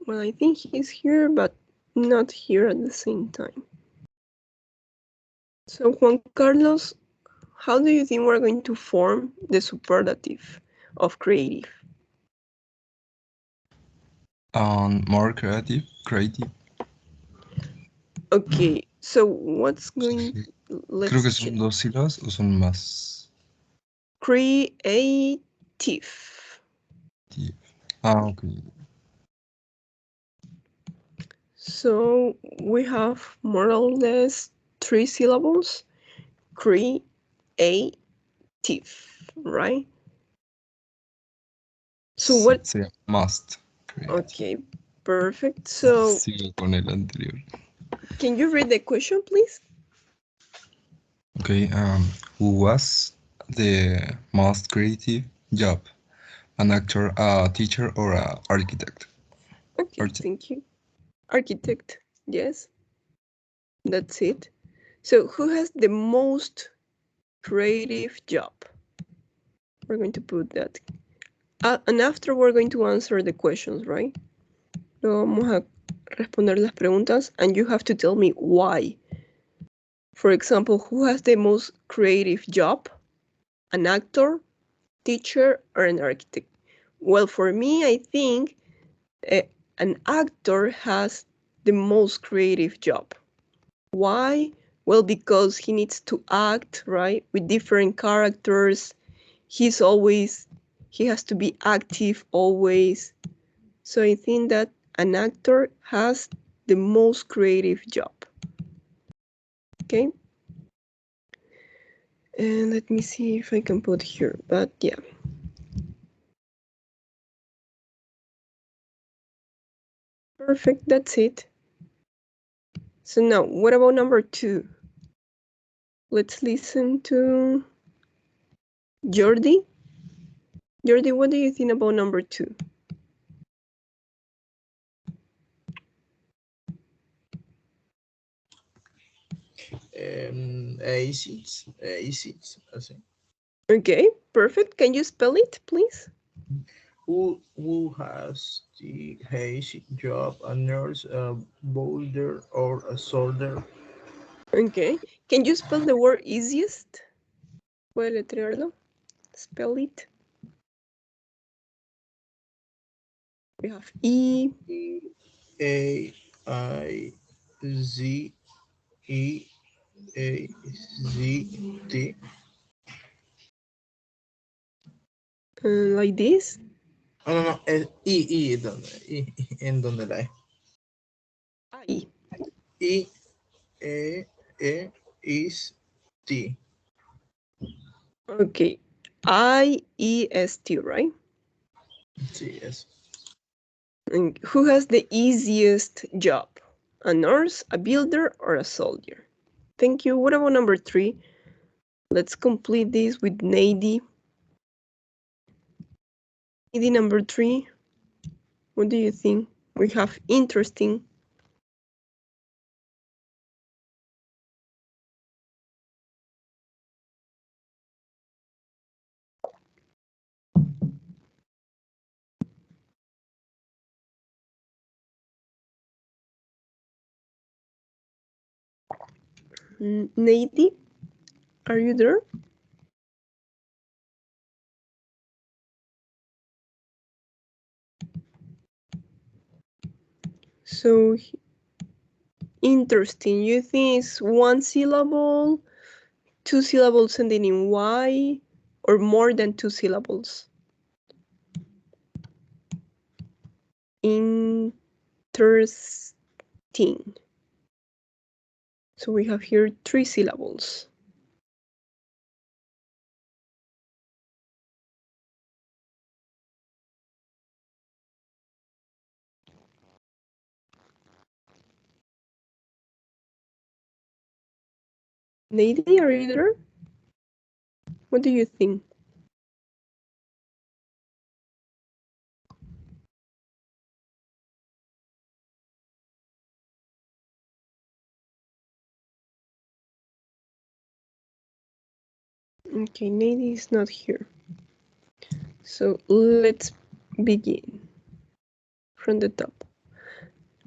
Well, I think he's here, but not here at the same time. So Juan Carlos, how do you think we're going to form the superlative? of creative? More creative. Okay, so what's going... Creo que Let's son check. 2 sílabas o son más. Creative. Ok. So we have more or less 3 syllables. Creative, right? So what... Sería must. Okay, perfect. So Sigo con el anterior. can you read the question, please? Okay. Who was the most creative job? An actor, a teacher, or an architect? Okay, thank you. Architect, yes. That's it. So who has the most creative job? We're going to put that. And after we're going to answer the questions, right? Luego vamos a responder las preguntas and you have to tell me why. For example, who has the most creative job? An actor, teacher, or an architect? Well, for me, I think an actor has the most creative job. Why? Well, because he needs to act, right, with different characters. He has to be active always. So I think that an actor has the most creative job. Okay. And let me see if I can put here, but yeah. Perfect, that's it. So now, what about number 2? Let's listen to Jordi. Jordi, what do you think about number 2? A6, así. Okay, perfect. Can you spell it, please? Who has the highest job? A nurse, a boulder, or a soldier? Okay. Can you spell the word easiest? ¿Puede letrearlo? Spell it. We have E. A I Z E A Z T. Like this. Oh, no, I, en donde la E. I. I, is T. Okay. IEST, right? Sí, es. And who has the easiest job? A nurse, a builder, or a soldier? Thank you. What about number 3? Let's complete this with Nady. Nady, number 3. What do you think? We have interesting. Nady, are you there? So interesting. You think it's 1 syllable, 2 syllables ending in Y, or more than 2 syllables? Interesting. So we have here 3 syllables. Nady, are you there? What do you think? Okay, Nady is not here. So let's begin from the top.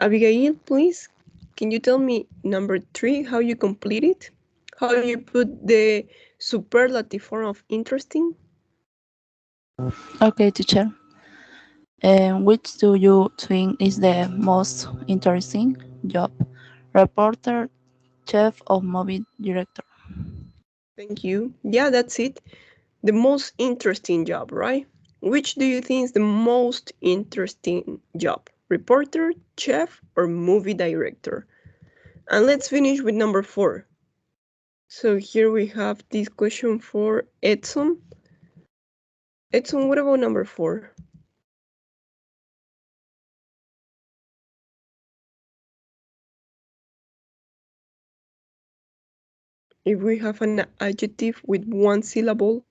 Abigail, please, can you tell me number 3, how you complete it? How you put the superlative form of interesting? Okay, teacher. Which do you think is the most interesting job? Reporter, chef, or movie director? Thank you. Yeah, that's it. The most interesting job, right? Which do you think is the most interesting job? Reporter, chef, or movie director? And let's finish with number 4. So here we have this question for Edson. Edson, what about number 4? If we have an adjective with 1 syllable.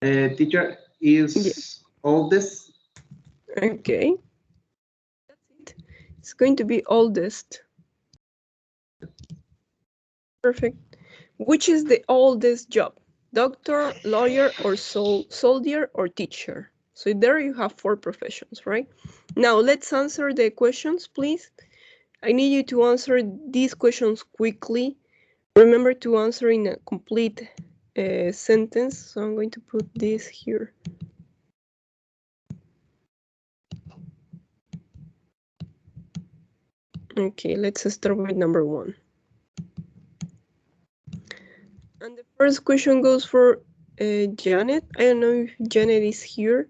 Teacher Yeah. is oldest. Okay. That's it. It's going to be oldest. Perfect. Which is the oldest job? Doctor, lawyer, or soldier, or teacher? So there you have 4 professions, right? Now let's answer the questions, please. I need you to answer these questions quickly. Remember to answer in a complete sentence. So I'm going to put this here. Okay, let's start with number 1. And the first question goes for Janet. I don't know if Janet is here.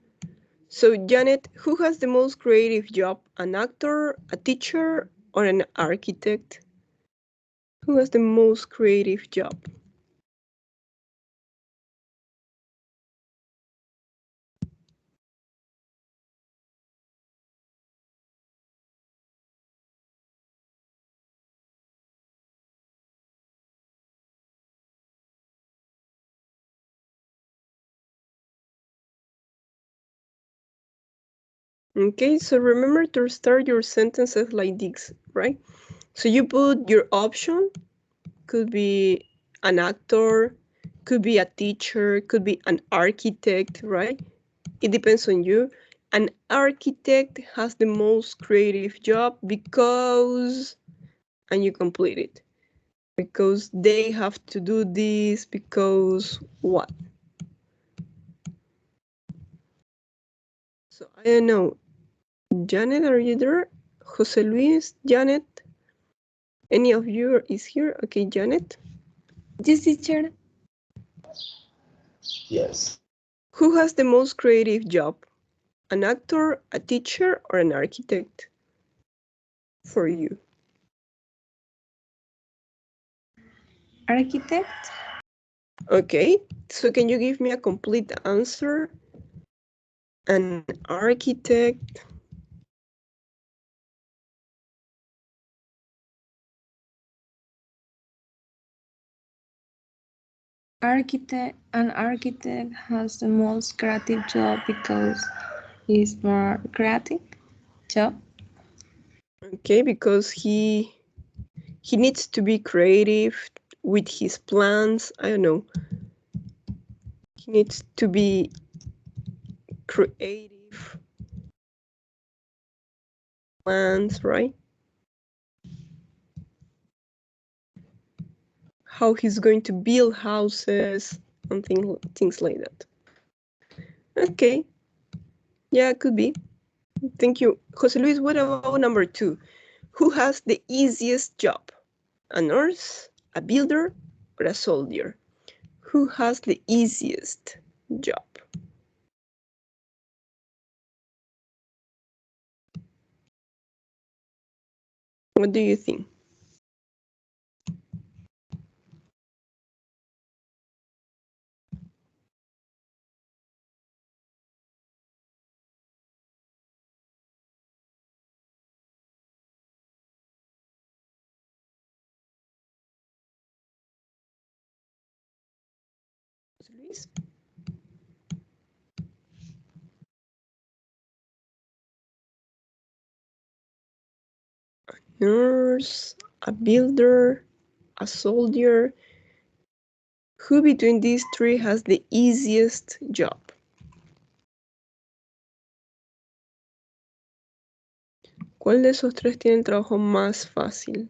So Janet, who has the most creative job? An actor, a teacher, or an architect? Who has the most creative job? Okay, so remember to start your sentences like this, right? So you put your option, could be an actor, could be a teacher, could be an architect, right? It depends on you. An architect has the most creative job because, and you complete it. Because they have to do this, because what? So I don't know. Janet, are you there? Jose Luis, Janet? Any of you is here? Okay, Janet. Yes, teacher. Yes. Who has the most creative job? An actor, a teacher, or an architect? For you. Architect. Okay, so can you give me a complete answer? An architect. An architect has the most creative job because he's more creative job. Okay, because he needs to be creative with his plans. I don't know. He needs to be creative plans, right? How he's going to build houses and things like that. Okay, yeah, it could be. Thank you. Jose Luis, what about number 2? Who has the easiest job? A nurse, a builder, or a soldier? Who has the easiest job? What do you think? Jose Luis? Nurse, a builder, a soldier. Who between these three has the easiest job? ¿Cuál de esos tres tiene el trabajo más fácil?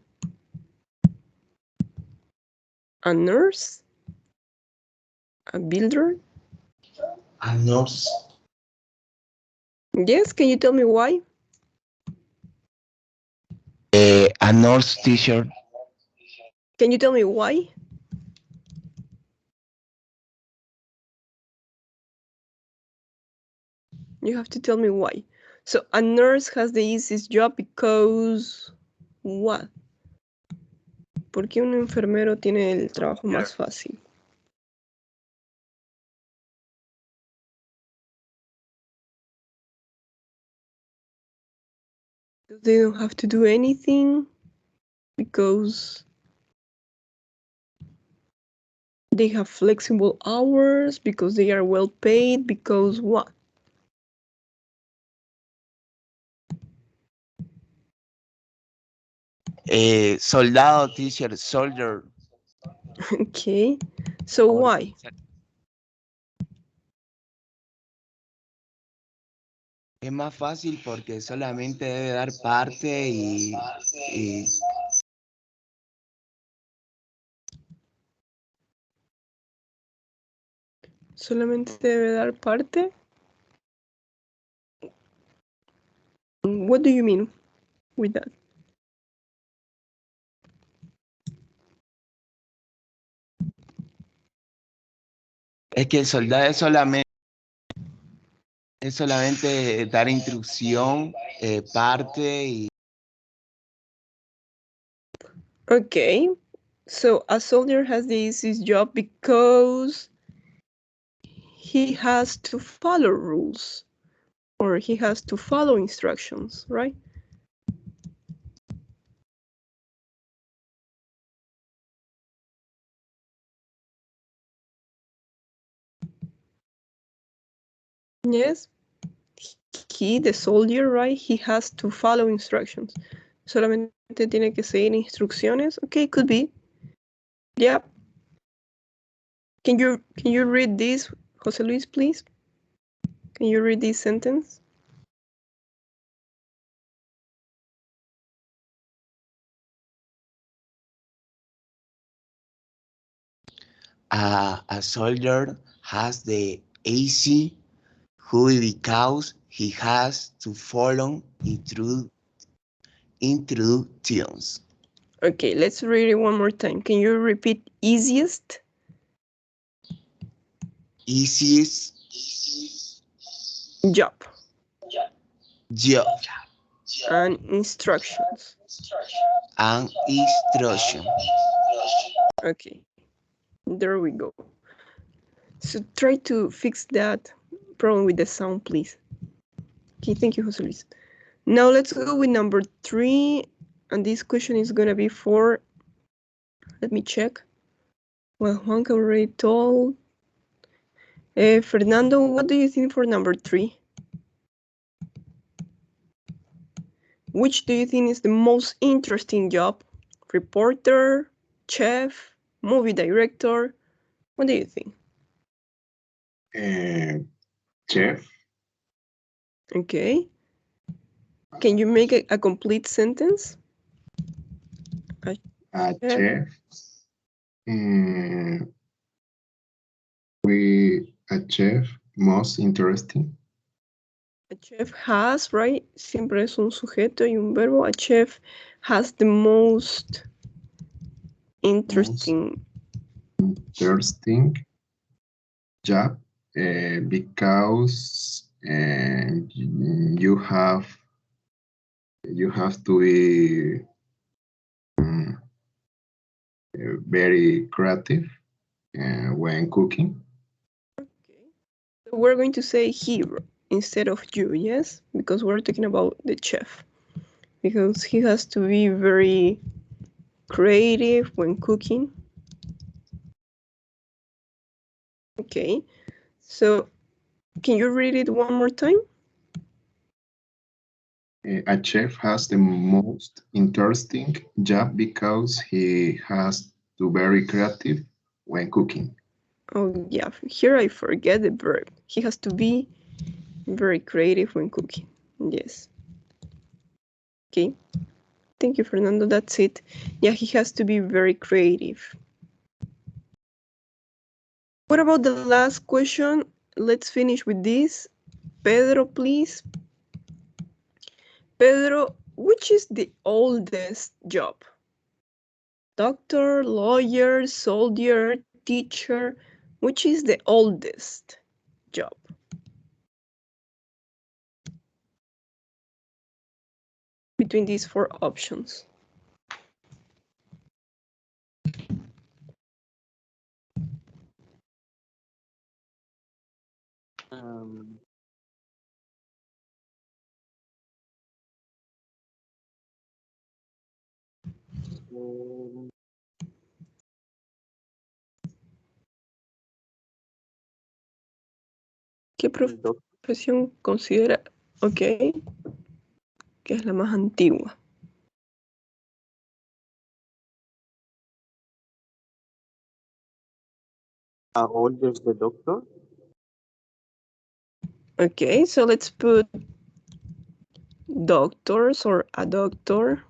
A nurse? A builder? A nurse. Yes, can you tell me why? A nurse teacher. Can you tell me why? You have to tell me why. So a nurse has the easiest job because what? ¿Por qué un enfermero tiene el trabajo más fácil? They don't have to do anything because they have flexible hours, because they are well paid, because what? Soldado, teacher, soldier. Okay, so why? Es más fácil porque solamente debe dar parte y Solamente debe dar parte. What do you mean with that? es que el soldado es solamente dar instrucción, parte y Okay, so a soldier has the easiest job because he has to follow rules or he has to follow instructions, right? Yes, he, the soldier, right? He has to follow instructions. Solamente tiene que seguir instrucciones. Okay, could be. Yeah. Can you read this, Jose Luis, please? Can you read this sentence? a soldier has the AC who because he has to follow instructions. Okay, let's read it one more time. Can you repeat easiest? Easiest Job. job And instructions. and instruction. Okay, there we go. So try to fix that problem with the sound, please. Okay, thank you, Jose Luis. Now let's go with number 3. And this question is gonna be for, let me check. Well, Juanca already told. Fernando, what do you think for number 3? Which do you think is the most interesting job? Reporter, chef, movie director? What do you think? Chef. Okay. Can you make a complete sentence? A chef. A chef most interesting. A chef has, right? Siempre es un sujeto y un verbo. A chef has the most interesting Job because you have to be very creative when cooking. Okay. So we're going to say he instead of you, yes? Because we're talking about the chef. Because he has to be very creative when cooking. Okay. So can you read it one more time? A chef has the most interesting job because he has to be very creative when cooking. Oh yeah, here I forget the verb. He has to be very creative when cooking. Yes. Okay. Thank you, Fernando. That's it. Yeah, he has to be very creative. What about the last question? Let's finish with this. Pedro, please. Pedro, which is the oldest job? Doctor, lawyer, soldier, teacher. Which is the oldest job? Between these four options. ¿Qué profesión considera, que es la más antigua? How old is the doctor? Okay, so let's put doctors or a doctor.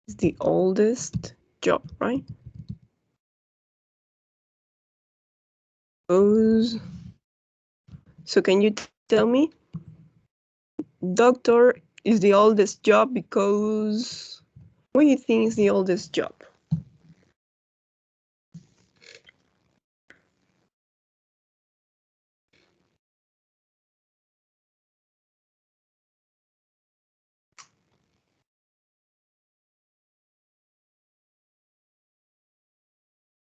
It's the oldest job, right? So can you tell me? Doctor is the oldest job because what do you think is the oldest job?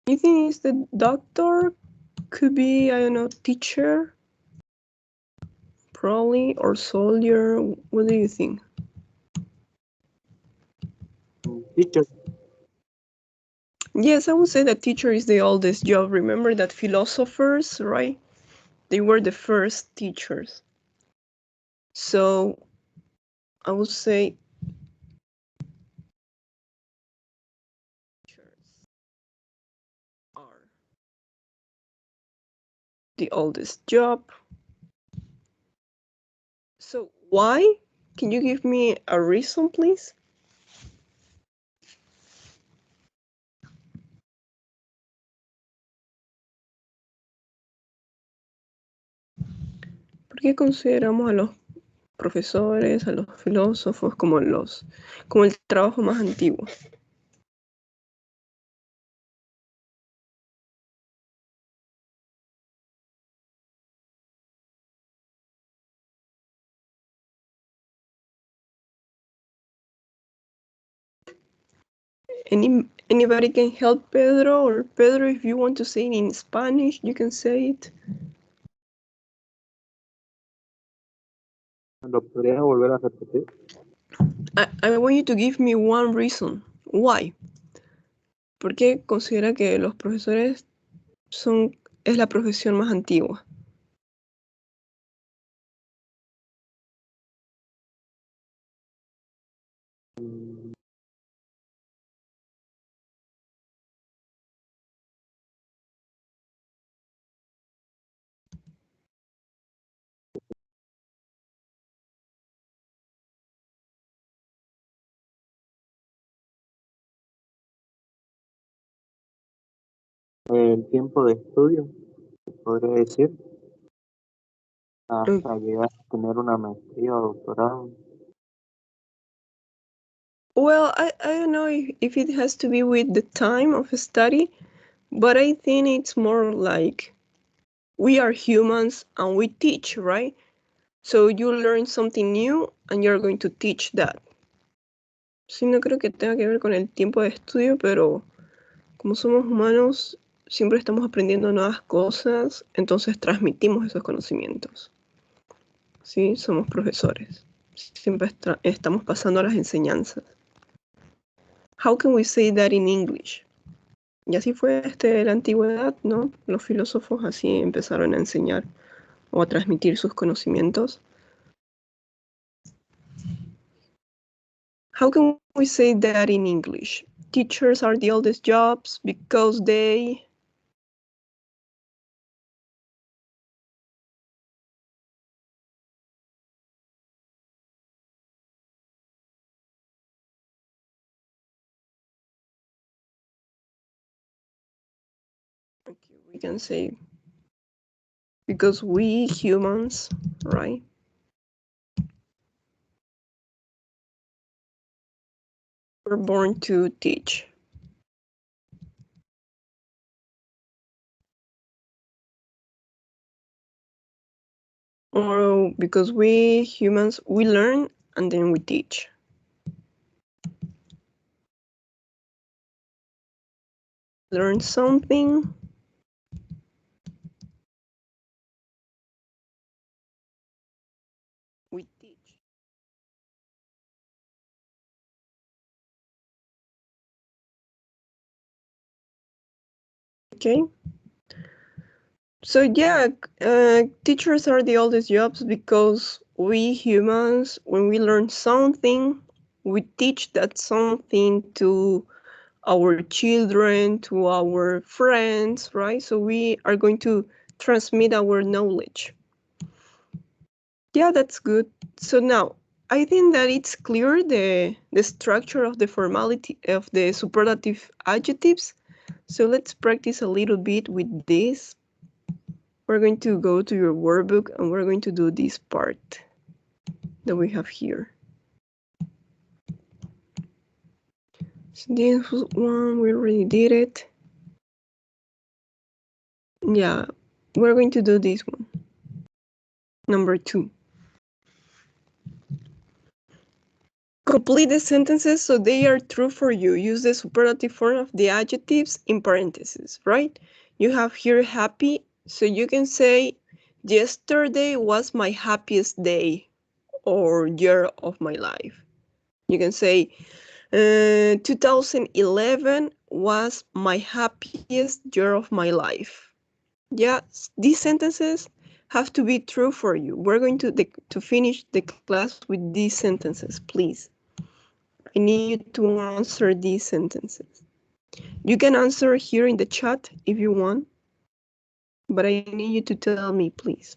You think it's the doctor? Could be, I don't know, teacher? Probably, or soldier. What do you think? Teacher. Yes, I would say that teacher is the oldest job. Remember that philosophers, right? They were the first teachers. So I would say teachers are the oldest job. So why? Can you give me a reason, please? ¿Por qué consideramos a los profesores, a los filósofos como el trabajo más antiguo? Anybody can help Pedro, or Pedro, if you want to say it in Spanish, you can say it. ¿Lo podría volver a repetir? I want you to give me one reason. Why? ¿Por qué considera que los profesores es la profesión más antigua? El tiempo de estudio, podría decir, hasta llegar a tener una maestría o doctorado. Well, I don't know if it has to be with the time of study, but I think it's more like we are humans and we teach, right? So you learn something new and you're going to teach that. Sí, no creo que tenga que ver con el tiempo de estudio, pero como somos humanos, siempre estamos aprendiendo nuevas cosas, entonces transmitimos esos conocimientos. Sí, somos profesores. Siempre estamos pasando las enseñanzas. How can we say that in English? Y así fue la antigüedad, ¿no? Los filósofos así empezaron a enseñar o a transmitir sus conocimientos. How can we say that in English? Teachers are the oldest jobs because they... Okay, we can say because we humans, right? We're born to teach. Or because we humans, we learn and then we teach. Learn something. We teach. Okay. So yeah, teachers are the oldest jobs because we humans, when we learn something, we teach that something to our children, to our friends, right? So we are going to transmit our knowledge. Yeah, that's good. So now, I think that it's clear the structure of the formality of the superlative adjectives. So let's practice a little bit with this. We're going to go to your workbook and we're going to do this part that we have here. So this one, we already did it. Yeah, we're going to do this one. Number 2. Complete the sentences so they are true for you. Use the superlative form of the adjectives in parentheses, right? You have here happy, so you can say, yesterday was my happiest day or year of my life. You can say, 2011 was my happiest year of my life. Yeah, these sentences have to be true for you. We're going to finish the class with these sentences, please. I need you to answer these sentences. You can answer here in the chat if you want, but I need you to tell me, please.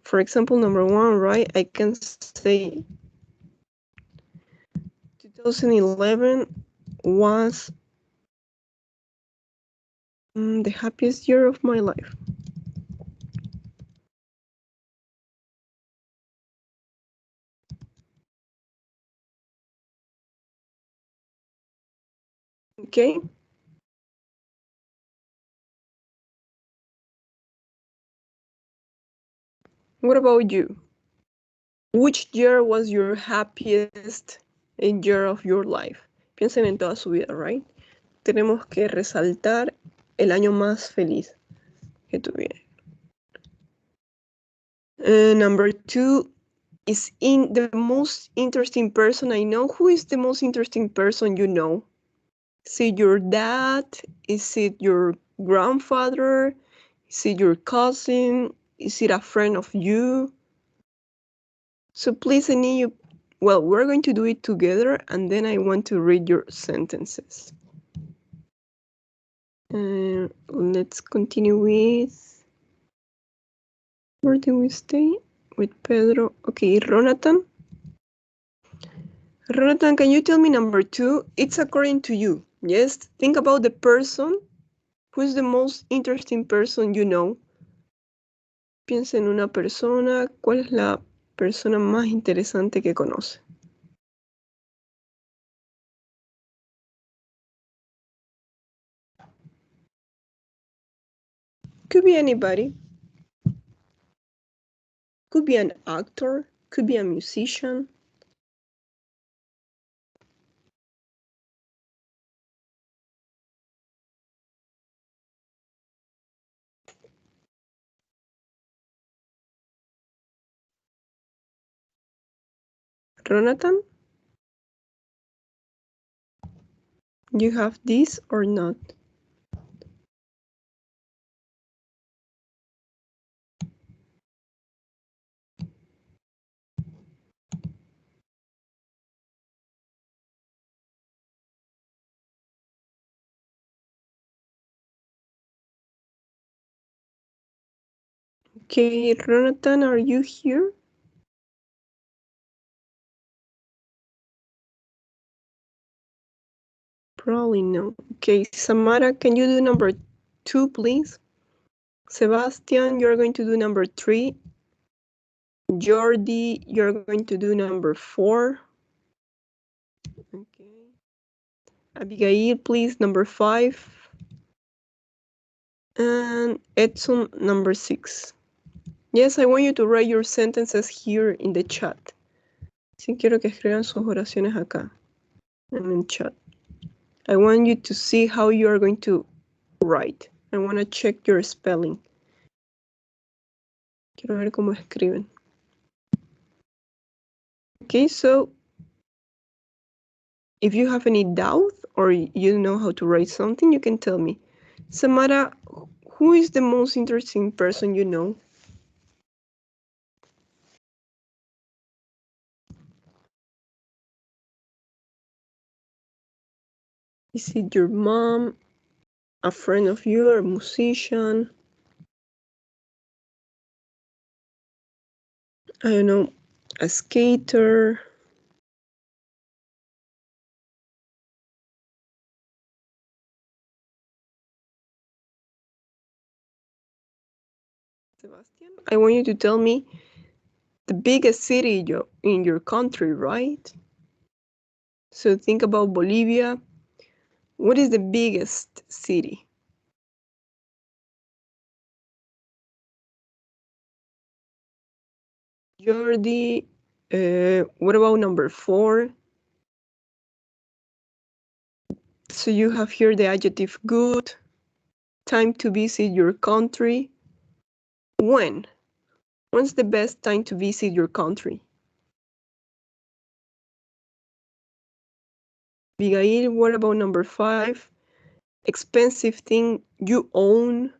For example, number 1, right? I can say 2011 was the happiest year of my life. Okay. What about you? Which year was your happiest year of your life? Piensen en toda su vida, right? Tenemos que resaltar el año más feliz que tuvieron. Number 2 is in the most interesting person I know. Who is the most interesting person you know? Is it your dad? Is it your grandfather? Is it your cousin? Is it a friend of you? So please, I need you. Well, we're going to do it together, and then I want to read your sentences. Let's continue with... Where do we stay? With Pedro. Okay, Ronatan. Ronatan, can you tell me number 2? It's according to you. Yes, think about the person. Who is the most interesting person you know? Piensa en una persona. ¿Cuál es la persona más interesante que conoce? Could be anybody. Could be an actor. Could be a musician. Ronatan, you have this or not? Okay, Jonathan, are you here? Probably no. Okay, Samara, can you do number 2, please? Sebastian, you're going to do number 3. Jordi, you're going to do number 4. Okay. Abigail, please, number 5. And Edson, number 6. Yes, I want you to write your sentences here in the chat. Sí, quiero que escriban sus oraciones acá, en el chat. I want you to see how you are going to write. I want to check your spelling. Quiero ver cómo escriben. Okay, so if you have any doubt or you know how to write something, you can tell me. Samara, who is the most interesting person you know? Is it your mom, a friend of you, or a musician? I don't know, a skater? Sebastian, I want you to tell me the biggest city in your country, right? So think about Bolivia. What is the biggest city? Jordi, what about number 4? So you have here the adjective good, time to visit your country. When? When's the best time to visit your country? Abigail, what about number 5? Expensive thing you own.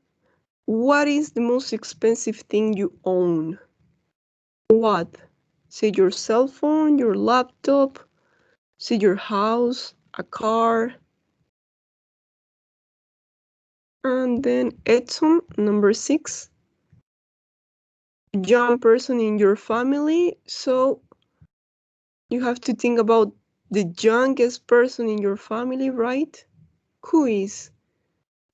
What is the most expensive thing you own? What? Say your cell phone, your laptop, say your house, a car. And then Edson, number 6. Young person in your family. So you have to think about the youngest person in your family, right? Who is?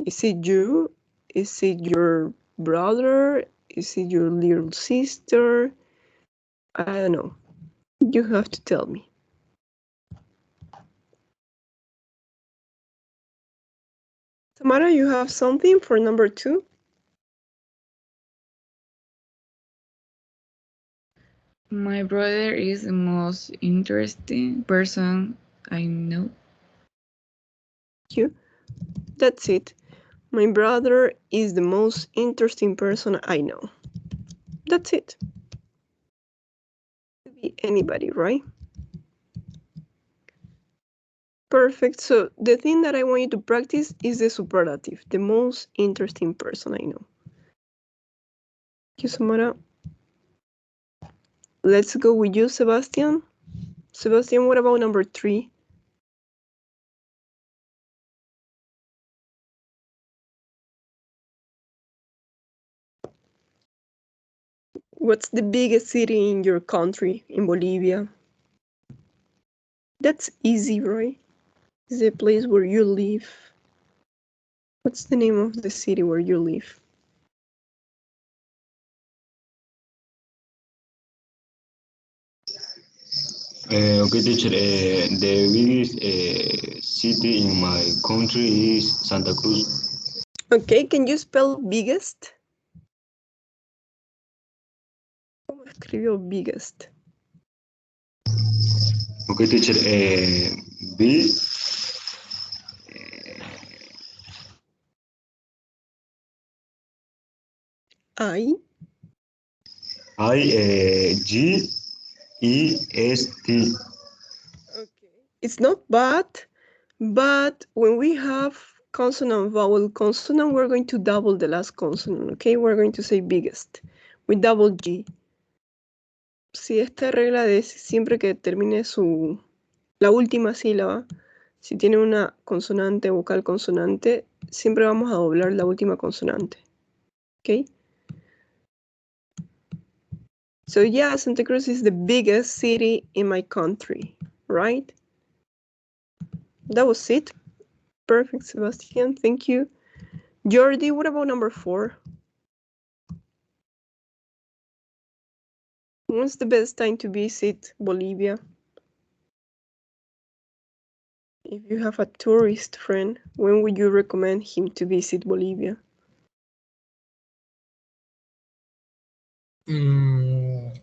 Is it you? Is it your brother? Is it your little sister? I don't know. You have to tell me. Tamara, you have something for number 2? My brother is the most interesting person I know. Thank you. That's it. My brother is the most interesting person I know. That's it. Could be anybody, right? Perfect. So the thing that I want you to practice is the superlative, the most interesting person I know. Thank you, Samara. Let's go with you, Sebastian. Sebastian, what about number 3? What's the biggest city in your country, in Bolivia? That's easy, right? It's the place where you live. What's the name of the city where you live? Okay, teacher. The biggest city in my country is Santa Cruz. Okay, can you spell biggest? ¿Cómo escribió biggest? Okay, teacher. B. I. G-E-S-T. Okay. It's not bad, but when we have consonant, vowel, consonant, we're going to double the last consonant, okay? We're going to say biggest with double G. Si esta regla de siempre que termine la última sílaba, si tiene una consonante, vocal, consonante, siempre vamos a doblar la última consonante, ¿ok? So yeah, Santa Cruz is the biggest city in my country, right? That was it. Perfect, Sebastian. Thank you. Jordi, what about number 4? When's the best time to visit Bolivia? If you have a tourist friend, when would you recommend him to visit Bolivia? Mm,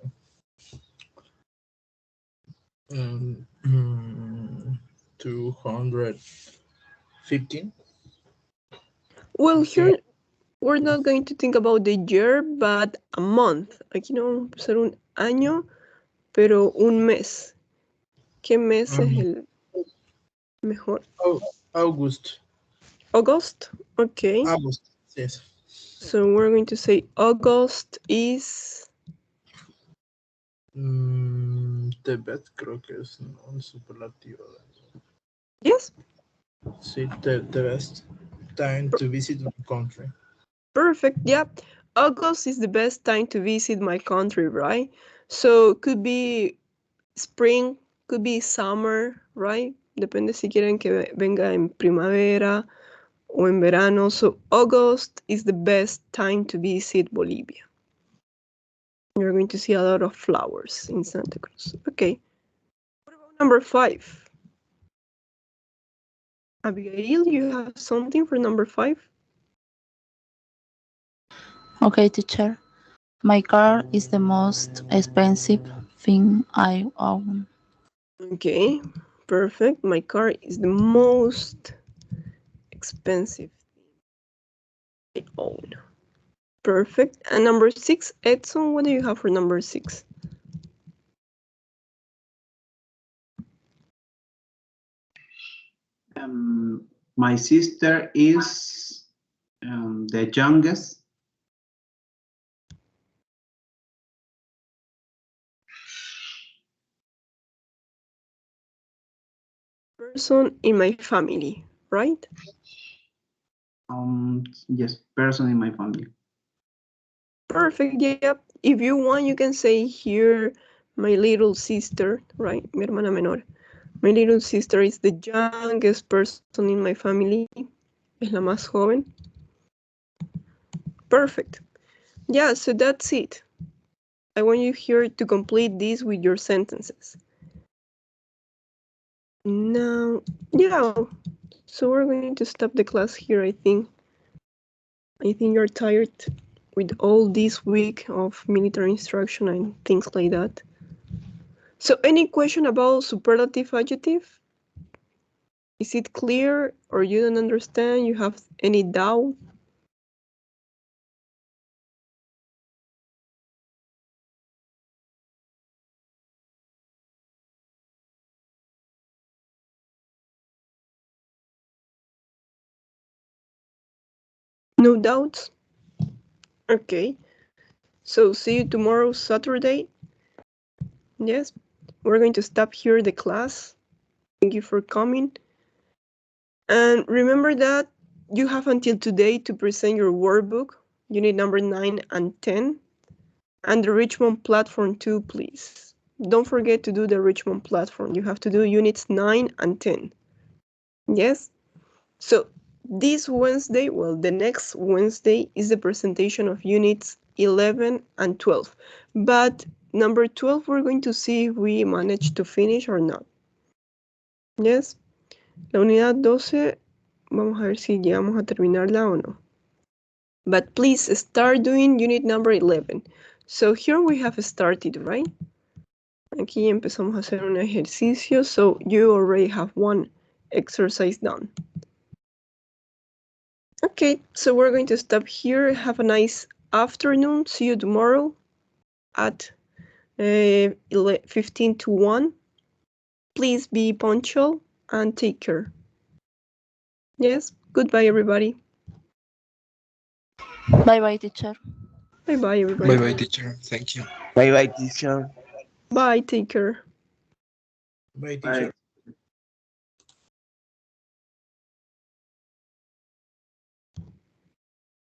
um, 215. Well, Okay. here we're not going to think about the year, but a month. Aquí no vamos a usar un año, pero un mes. ¿Qué mes es el mejor? August. August? Okay. August, yes. So we're going to say August is... The best, creo que es un superlativo. Yes? Sí, the best time to visit my country. Perfect, yeah. August is the best time to visit my country, right? So could be spring, could be summer, right? Depende si quieren que venga en primavera o en verano. So August is the best time to visit Bolivia. You're going to see a lot of flowers in Santa Cruz. Okay. What about number 5? Abigail, you have something for number 5? Okay, teacher. My car is the most expensive thing I own. Okay, perfect. My car is the most expensive thing I own. Perfect. And number 6, Edson, what do you have for number 6? My sister is the youngest. Person in my family, right? Yes, person in my family. Perfect, yep. If you want, you can say here, my little sister, right? Mi hermana menor. My little sister is the youngest person in my family. Es la más joven. Perfect. Yeah, so that's it. I want you here to complete this with your sentences. Now, yeah, so we're going to stop the class here, I think. I think you're tired with all this week of military instruction and things like that. So any question about superlative adjective? Is it clear or you don't understand? You have any doubt? No doubts? Okay. So see you tomorrow, Saturday. Yes, we're going to stop here the class. Thank you for coming. And remember that you have until today to present your workbook, unit number 9 and 10, and the Richmond platform too, please. Don't forget to do the Richmond platform. You have to do units 9 and 10. Yes? So this Wednesday, well, the next Wednesday is the presentation of units 11 and 12. But number 12, we're going to see if we manage to finish or not. Yes? La unidad 12, vamos a ver si llegamos a terminarla o no. But please start doing unit number 11. So here we have started, right? Aquí empezamos a hacer un ejercicio, so you already have one exercise done. Okay, so we're going to stop here. Have a nice afternoon. See you tomorrow at 15 to 1. Please be punctual and take care. Yes, goodbye, everybody. Bye-bye, teacher. Bye-bye, everybody. Bye bye, teacher. Thank you. Bye bye, teacher. Bye, take care. Bye, teacher.